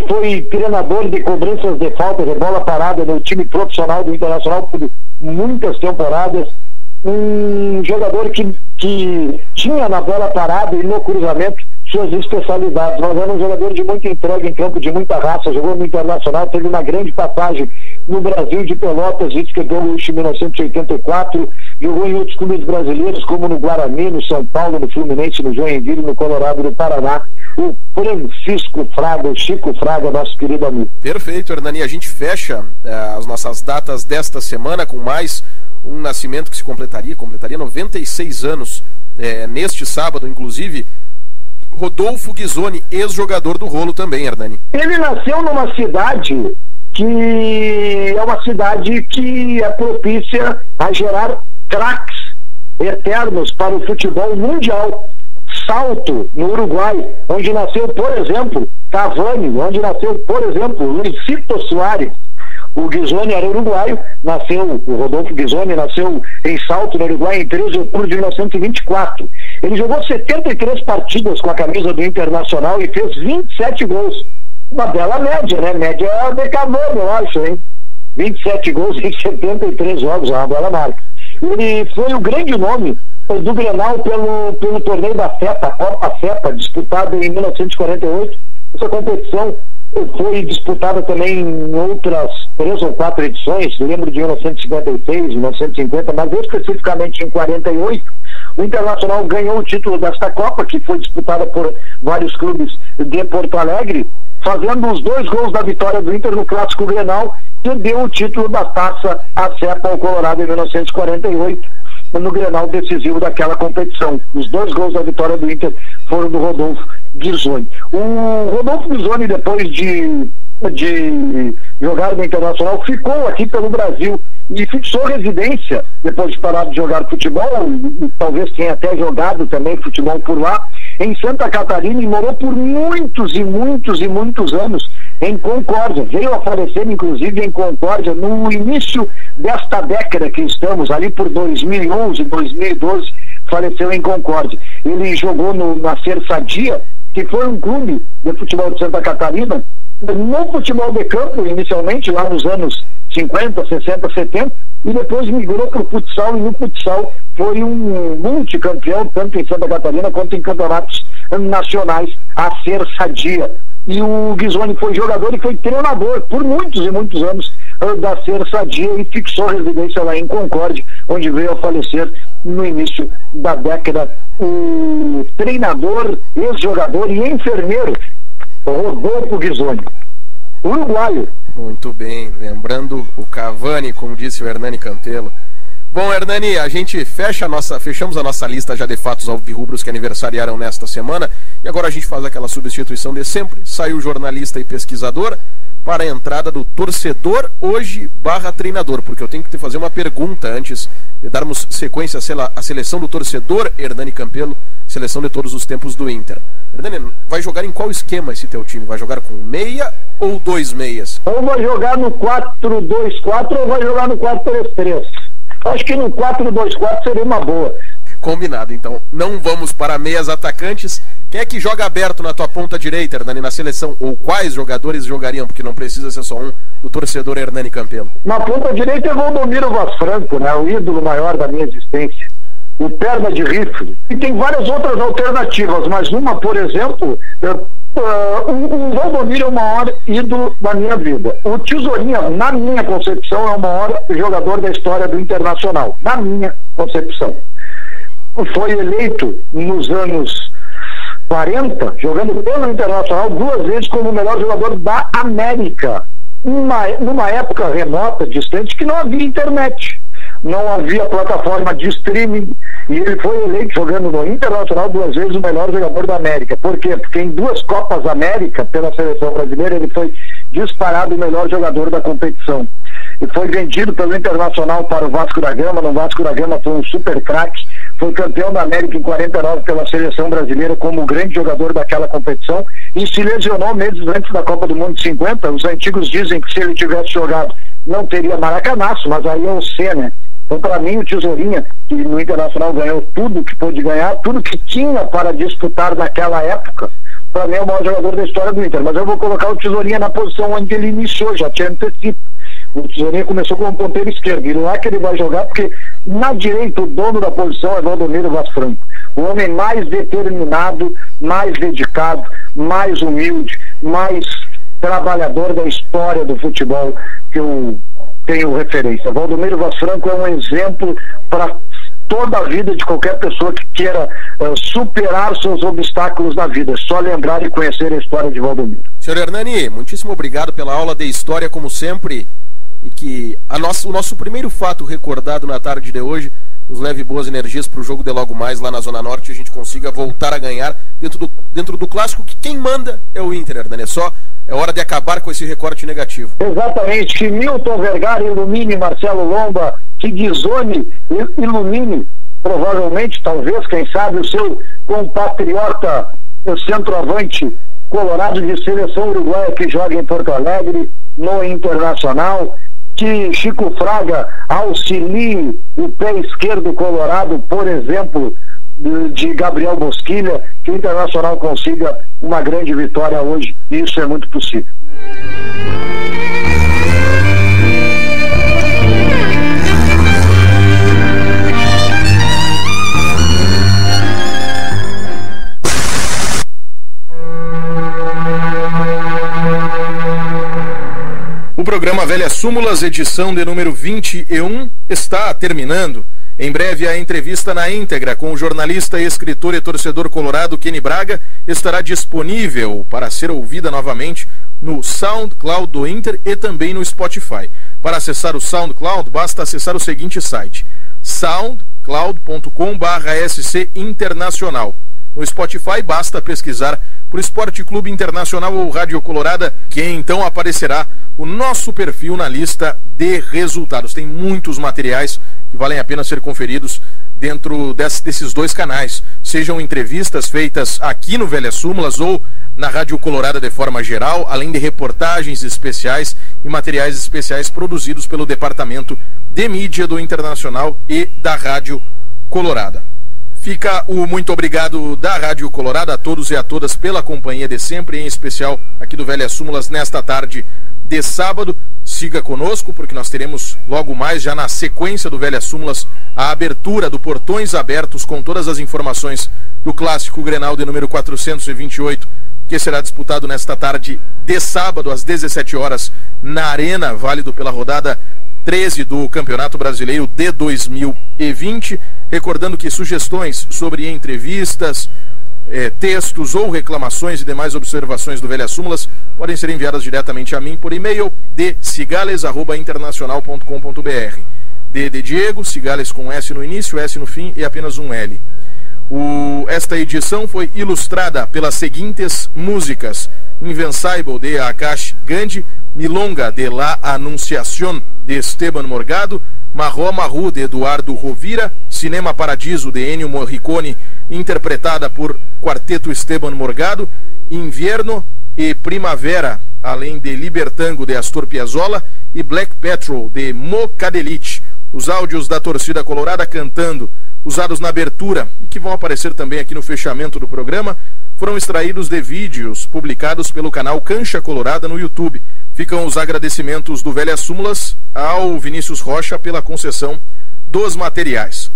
foi treinador de cobranças de falta de bola parada no time profissional do Internacional por muitas temporadas, um jogador que tinha na bola parada e no cruzamento suas especialidades, mas era um jogador de muita entrega em campo, de muita raça, jogou no Internacional, teve uma grande passagem no Brasil de Pelotas, isso que deu em 1984, jogou em outros clubes brasileiros, como no Guarani, no São Paulo, no Fluminense, no Joinville, no Colorado, no Paraná. O Francisco Fraga, o Chico Fraga, nosso querido amigo. Perfeito, Hernani. A gente fecha as nossas datas desta semana com mais um nascimento que se completaria 96 anos neste sábado, inclusive. Rodolfo Ghisoni, ex-jogador do Rolo também, Hernani. Ele nasceu numa cidade que é uma cidade que é propícia a gerar craques eternos para o futebol mundial. Salto, no Uruguai, onde nasceu, por exemplo, Cavani, onde nasceu, por exemplo, Luisito Soares. O Ghisoni era uruguaio, o Rodolfo Ghisoni nasceu em Salto, no Uruguai, em 13 de outubro de 1924. Ele jogou 73 partidas com a camisa do Internacional e fez 27 gols. Uma bela média, né? Média de Cavani, eu acho, hein? 27 gols em 73 jogos, é uma bela marca. Ele foi o grande nome do Grenal pelo torneio da FEPA, a Copa FEPA, disputada em 1948. Essa competição foi disputada também em outras 3 ou 4 edições, lembro de 1956, 1950, mas especificamente em 48, o Internacional ganhou o título desta Copa, que foi disputada por vários clubes de Porto Alegre, fazendo os 2 gols da vitória do Inter no Clássico Grenal, que deu o título da taça à CEPA ao Colorado em 1948, no Grenal decisivo daquela competição. Os 2 gols da vitória do Inter foram do Rodolfo Ghisoni. O Rodolfo Ghisoni, depois de jogar no Internacional, ficou aqui pelo Brasil e fixou residência depois de parar de jogar futebol, talvez tenha até jogado também futebol por lá, em Santa Catarina, e morou por muitos anos em Concórdia. Veio a falecer inclusive em Concórdia no início desta década que estamos, ali por 2011, 2012, faleceu em Concórdia. Ele jogou no Nascer Sadia, que foi um clube de futebol de Santa Catarina, no futebol de campo, inicialmente, lá nos anos 50, 60, 70, e depois migrou para o futsal, e no futsal foi um multicampeão, tanto em Santa Catarina quanto em campeonatos nacionais, a Ser Sadia. E o Ghisoni foi jogador e foi treinador por muitos e muitos anos da Ser Sadia e fixou residência lá em Concórdia, onde veio a falecer no início da década. O treinador, ex-jogador e enfermeiro Rodolfo Ghisoni, uruguaio. Muito bem, lembrando o Cavani, como disse o Hernani Campelo. Bom, Hernani, a gente fechamos a nossa lista já de fatos alvirrubros que aniversariaram nesta semana, e agora a gente faz aquela substituição de sempre, saiu jornalista e pesquisador para a entrada do torcedor hoje / treinador, porque eu tenho que te fazer uma pergunta antes de darmos sequência à seleção do torcedor. Hernani Campelo, seleção de todos os tempos do Inter. Hernani, vai jogar em qual esquema esse teu time? Vai jogar com meia ou 2 meias? Ou vai jogar no 4-2-4 ou vai jogar no 4-3-3. Acho que no 4-2-4 seria uma boa. Combinado, então. Não vamos para meias atacantes. Quem é que joga aberto na tua ponta direita, Hernani, na seleção? Ou quais jogadores jogariam? Porque não precisa ser só um, do torcedor Hernani Campelo. Na ponta direita é Valdomiro Vaz Franco, né? O ídolo maior da minha existência. O perna de rifle. E tem várias outras alternativas, mas uma, por exemplo, o Valdomiro é o maior ídolo da minha vida. O Tesourinha, na minha concepção, é o maior jogador da história do Internacional. Na minha concepção. Foi eleito nos anos 40, jogando pelo Internacional, 2 vezes como o melhor jogador da América. Numa época remota, distante, que não havia internet. Não havia plataforma de streaming, e ele foi eleito jogando no Internacional 2 vezes o melhor jogador da América. Por quê? Porque em 2 Copas América, pela seleção brasileira, ele foi disparado o melhor jogador da competição. E foi vendido pelo Internacional para o Vasco da Gama. No Vasco da Gama foi um super craque, foi campeão da América em 49 pela seleção brasileira como o grande jogador daquela competição, e se lesionou meses antes da Copa do Mundo de 50. Os antigos dizem que se ele tivesse jogado não teria maracanaço, mas aí é o C, né? Então, para mim, o Tesourinha, que no Internacional ganhou tudo que pôde ganhar, tudo que tinha para disputar naquela época, para mim é o maior jogador da história do Inter. Mas eu vou colocar o Tesourinha na posição onde ele iniciou, já tinha antecipo. O Tesourinha começou como ponteiro esquerdo, e lá que ele vai jogar, porque na direita o dono da posição é Valdomiro Vaz Franco. O homem mais determinado, mais dedicado, mais humilde, mais trabalhador da história do futebol que eu tenho referência. Valdomiro Vaz Franco é um exemplo para toda a vida de qualquer pessoa que queira superar seus obstáculos na vida. É só lembrar e conhecer a história de Valdomiro. Senhor Hernani, muitíssimo obrigado pela aula de história, como sempre, e que o nosso primeiro fato recordado na tarde de hoje nos leve boas energias para o jogo de logo mais lá na Zona Norte, e a gente consiga voltar a ganhar dentro do clássico, que quem manda é o Inter, Hernani. É hora de acabar com esse recorte negativo. Exatamente, que Milton Vergara ilumine Marcelo Lomba, que Ghisoni ilumine, provavelmente, talvez, quem sabe, o seu compatriota, o centroavante colorado de seleção uruguaia que joga em Porto Alegre, no Internacional, que Chico Fraga auxilie o pé esquerdo colorado, por exemplo, de Gabriel Bosquilha, que o Internacional consiga uma grande vitória hoje. Isso é muito possível. O programa Velhas Súmulas, edição de número 21, está terminando. Em breve, a entrevista na íntegra com o jornalista, escritor e torcedor colorado Kenny Braga estará disponível para ser ouvida novamente no SoundCloud do Inter e também no Spotify. Para acessar o SoundCloud, basta acessar o seguinte site: soundcloud.com/SC Internacional. No Spotify, basta pesquisar por Esporte Clube Internacional ou Rádio Colorada, que então aparecerá o nosso perfil na lista de resultados. Tem muitos materiais que valem a pena ser conferidos dentro desses 2 canais, sejam entrevistas feitas aqui no Velhas Súmulas ou na Rádio Colorada de forma geral, além de reportagens especiais e materiais especiais produzidos pelo Departamento de Mídia do Internacional e da Rádio Colorada. Fica o muito obrigado da Rádio Colorada a todos e a todas pela companhia de sempre, em especial aqui do Velhas Súmulas nesta tarde de sábado. Siga conosco, porque nós teremos logo mais, já na sequência do Velhas Súmulas, a abertura do Portões Abertos com todas as informações do Clássico Grenal de número 428, que será disputado nesta tarde de sábado às 17 horas na Arena, válido pela rodada 13 do Campeonato Brasileiro de 2020. Recordando que sugestões sobre entrevistas, textos ou reclamações e demais observações do Velhas Súmulas podem ser enviadas diretamente a mim por e-mail de cigales@internacional.com.br. De Diego, Cigales com S no início, S no fim e apenas um L. Esta edição foi ilustrada pelas seguintes músicas: Invencible, de Akash Gandhi, Milonga, de La Anunciación, de Esteban Morgado, Marró Marru, de Eduardo Rovira, Cinema Paradiso, de Ennio Morricone, interpretada por Quarteto Esteban Morgado, Invierno e Primavera, além de Libertango, de Astor Piazzolla, e Black Petrol, de Mo Kadelic. Os áudios da torcida colorada cantando, usados na abertura e que vão aparecer também aqui no fechamento do programa, foram extraídos de vídeos publicados pelo canal Cancha Colorada no YouTube. Ficam os agradecimentos do Velhas Súmulas ao Vinícius Rocha pela concessão dos materiais.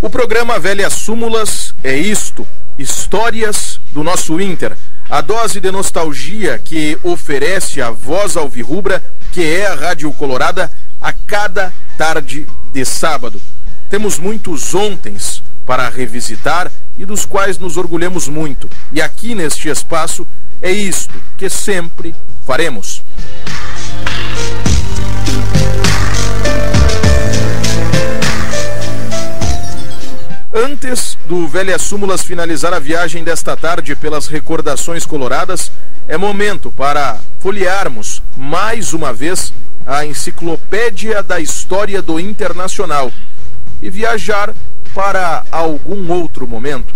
O programa Velhas Súmulas é isto, histórias do nosso Inter, a dose de nostalgia que oferece a voz alvirrubra, que é a Rádio Colorada, a cada tarde de sábado. Temos muitos ontens para revisitar e dos quais nos orgulhamos muito, e aqui neste espaço é isto que sempre faremos. Antes do Velhas Súmulas finalizar a viagem desta tarde pelas recordações coloradas, é momento para folhearmos mais uma vez a enciclopédia da história do Internacional e viajar para algum outro momento.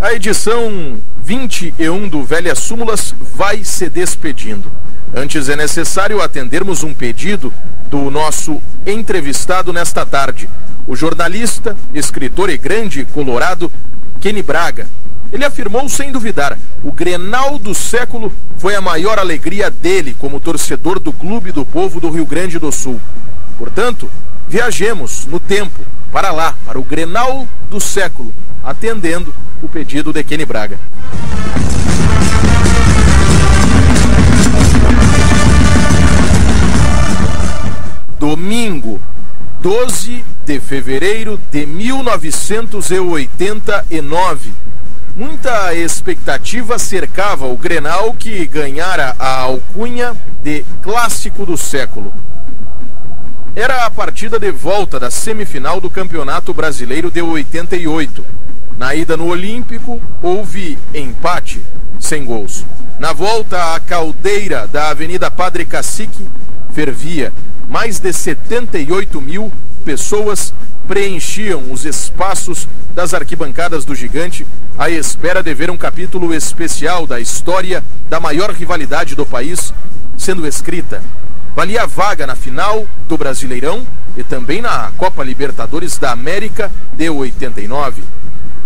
A edição 21 do Velhas Súmulas vai se despedindo. Antes é necessário atendermos um pedido do nosso entrevistado nesta tarde, o jornalista, escritor e grande colorado Kenny Braga. Ele afirmou sem duvidar: o Grenal do século foi a maior alegria dele como torcedor do Clube do Povo do Rio Grande do Sul. Portanto, viajemos no tempo para lá, para o Grenal do século, atendendo o pedido de Kenny Braga. Domingo, 12 de fevereiro de 1989. Muita expectativa cercava o Grenal, que ganhara a alcunha de clássico do século. Era a partida de volta da semifinal do Campeonato Brasileiro de 88. Na ida no Olímpico, houve empate, sem gols. Na volta, a caldeira da Avenida Padre Cacique fervia. Mais de 78 mil pessoas preenchiam os espaços das arquibancadas do Gigante à espera de ver um capítulo especial da história da maior rivalidade do país sendo escrita. Valia a vaga na final do Brasileirão e também na Copa Libertadores da América de 89.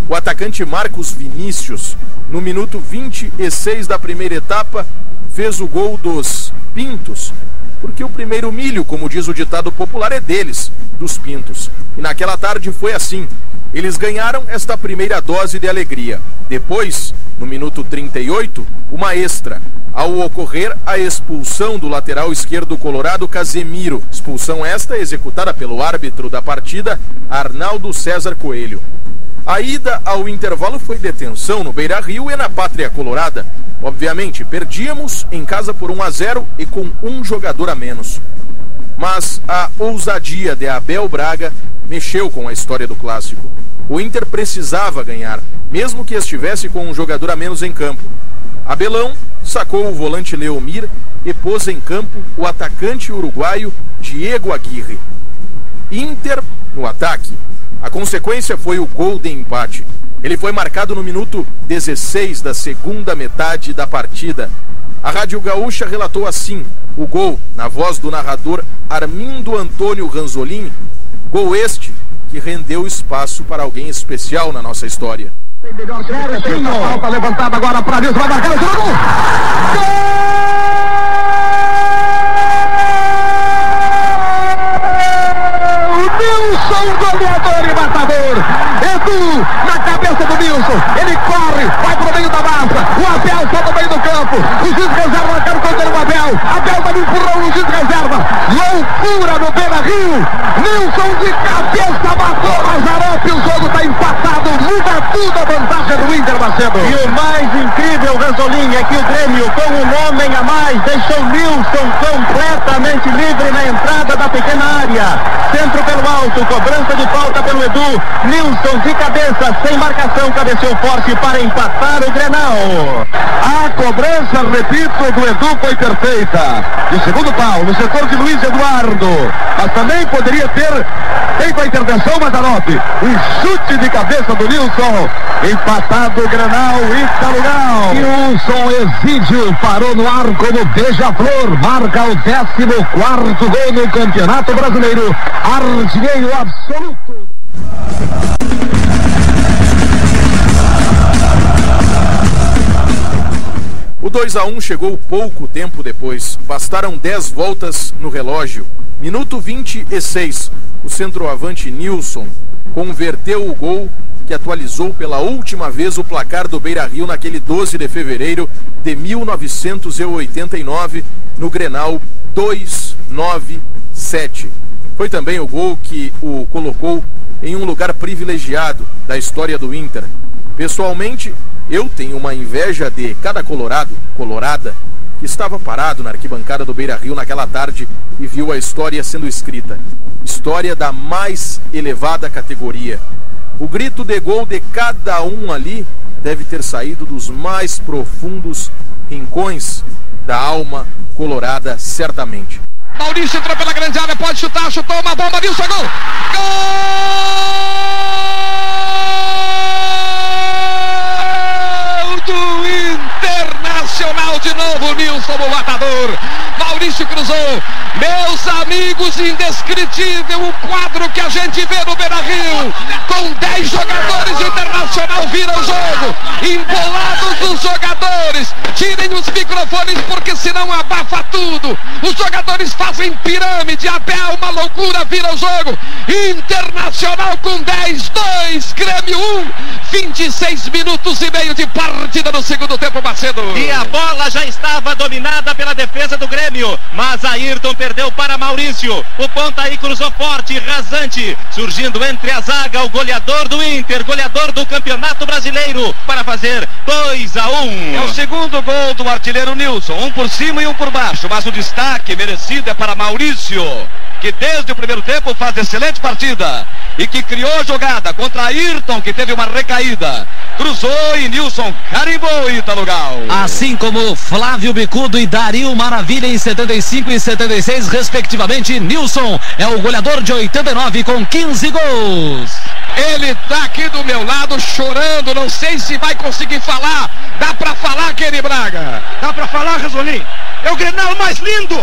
O atacante Marcos Vinícius, no minuto 26 da primeira etapa, fez o gol dos Pintos, porque o primeiro milho, como diz o ditado popular, é deles, dos Pintos. E naquela tarde foi assim. Eles ganharam esta primeira dose de alegria. Depois, no minuto 38, uma extra, ao ocorrer a expulsão do lateral esquerdo colorado Casemiro. Expulsão esta executada pelo árbitro da partida, Arnaldo César Coelho. A ida ao intervalo foi detenção no Beira-Rio e na Pátria Colorada. Obviamente, perdíamos em casa por 1-0 e com um jogador a menos. Mas a ousadia de Abel Braga mexeu com a história do clássico. O Inter precisava ganhar, mesmo que estivesse com um jogador a menos em campo. Abelão sacou o volante Leomir e pôs em campo o atacante uruguaio Diego Aguirre. Inter no ataque. A consequência foi o gol de empate. Ele foi marcado no minuto 16 da segunda metade da partida. A Rádio Gaúcha relatou assim o gol, na voz do narrador Armindo Antônio Ranzolin. Gol este que rendeu espaço para alguém especial na nossa história. Tem melhor certinho. Falta levantada agora para Nilson, vai marcar o jogo. Gol! Nilson, goleador e matador. Edu, na cabeça do Nilson. Ele corre, vai pro meio da massa. O Abel só no meio do campo. O juiz reserva, quer conter o Abel. Abel dá um empurrão, o juiz reserva. Loucura no Beira Beira-Rio. Nilson de cabeça matou Mazzaropi. O jogo está empatado. Muda tudo a vantagem do Inter, Macedo. E o mais incrível, Ranzolin, é que o Grêmio, com um homem a mais, deixou Nilson completamente livre na entrada da pequena área. Centro pelo alto, cobrança de falta pelo Edu. Nilson de cabeça, sem marcação, cabeceou forte para empatar o Grenal. A cobrança, repito, do Edu foi perfeita. De segundo pau, no setor de Luiz Eduardo. Mas também poderia ter feito a intervenção, Mazzaropi. Um chute de cabeça do Nilson. Empatado o Grenal, Italugal. Nilson Exídio parou no ar como beija-flor. Marca o 14º gol no Campeonato Brasileiro. Artilheiro absoluto. O 2-1 chegou pouco tempo depois. Bastaram 10 voltas no relógio. Minuto 26. O centroavante Nilson converteu o gol que atualizou pela última vez o placar do Beira-Rio naquele 12 de fevereiro de 1989, no Grenal 297. Foi também o gol que o colocou em um lugar privilegiado da história do Inter. Pessoalmente, eu tenho uma inveja de cada colorada, que estava parado na arquibancada do Beira-Rio naquela tarde e viu a história sendo escrita. História da mais elevada categoria. O grito de gol de cada um ali deve ter saído dos mais profundos rincões da alma colorada, certamente. Maurício entrou pela grande área, pode chutar, chutou uma bomba, Nilson, gol! Gol do Internacional de novo, Nilson, o matador. Maurício cruzou. Meus amigos, indescritível o quadro que a gente vê no Beira-Rio. Com 10 jogadores, o Internacional vira o jogo. Embolados os jogadores. Tirem os microfones porque senão abafa tudo. Os jogadores fazem pirâmide até uma loucura, vira o jogo. Internacional com 10-2, Grêmio 1. 26 minutos e meio de partida no segundo tempo, Macedo. E a bola já estava dominada pela defesa do Grêmio, mas Ayrton perdeu para Maurício. O ponta aí cruzou forte, rasante, surgindo entre a zaga o goleador do Inter, goleador do Campeonato Brasileiro, para fazer 2-1. É o segundo gol do artilheiro Nilson, um por cima e um por baixo, mas o destaque merecido é para Maurício, que desde o primeiro tempo faz excelente partida e que criou a jogada contra Ayrton, que teve uma recaída. Cruzou e Nilson carimbou, Italugal. Assim como Flávio Bicudo e Dario Maravilha em 75 e 76, respectivamente, Nilson é o goleador de 89 com 15 gols. Ele tá aqui do meu lado chorando, não sei se vai conseguir falar. Dá pra falar, Kenny Braga? Dá pra falar, Ranzolin? É o Grenal mais lindo,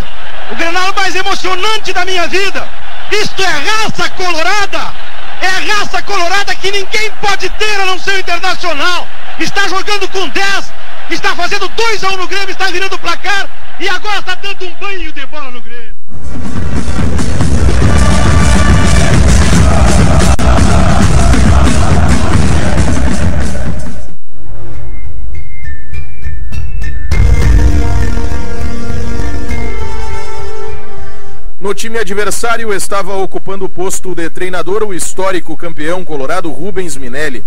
o Grenal mais emocionante da minha vida. Isto é raça colorada. É a raça colorada que ninguém pode ter a não ser o Internacional. Está jogando com 10, está fazendo 2-1 no Grêmio, está virando o placar e agora está dando um banho de bola no Grêmio. No time adversário estava ocupando o posto de treinador o histórico campeão colorado Rubens Minelli.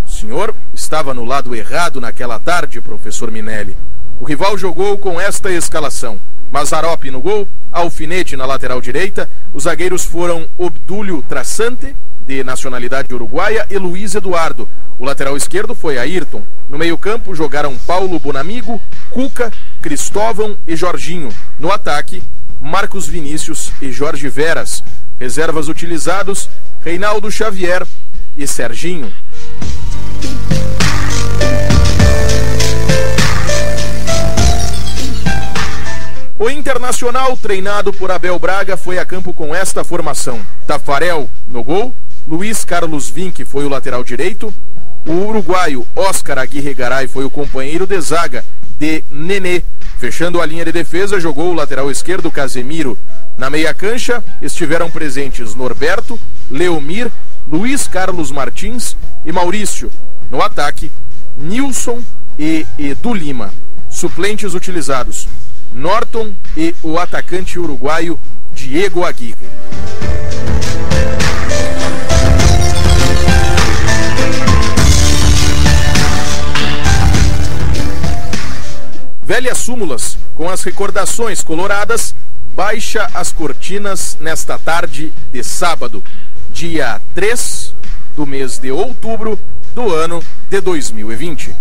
O senhor estava no lado errado naquela tarde, professor Minelli. O rival jogou com esta escalação: Mazzaropi no gol, Alfinete na lateral direita, os zagueiros foram Obdúlio Traçante, de nacionalidade uruguaia, e Luiz Eduardo. O lateral esquerdo foi Ayrton. No meio-campo jogaram Paulo Bonamigo, Cuca, Cristóvão e Jorginho. No ataque, Marcos Vinícius e Jorge Veras. Reservas utilizados, Reinaldo Xavier e Serginho. O Internacional, treinado por Abel Braga, foi a campo com esta formação: Tafarel no gol, Luiz Carlos Vinck foi o lateral direito, o uruguaio Oscar Aguirre Garay foi o companheiro de zaga de Nenê. Fechando a linha de defesa, jogou o lateral esquerdo Casemiro. Na meia cancha estiveram presentes Norberto, Leomir, Luiz Carlos Martins e Maurício. No ataque, Nilson e Edu Lima. Suplentes utilizados: Norton e o atacante uruguaio Diego Aguirre. Velhas súmulas, com as recordações coloradas, baixa as cortinas nesta tarde de sábado, dia 3 do mês de outubro do ano de 2020.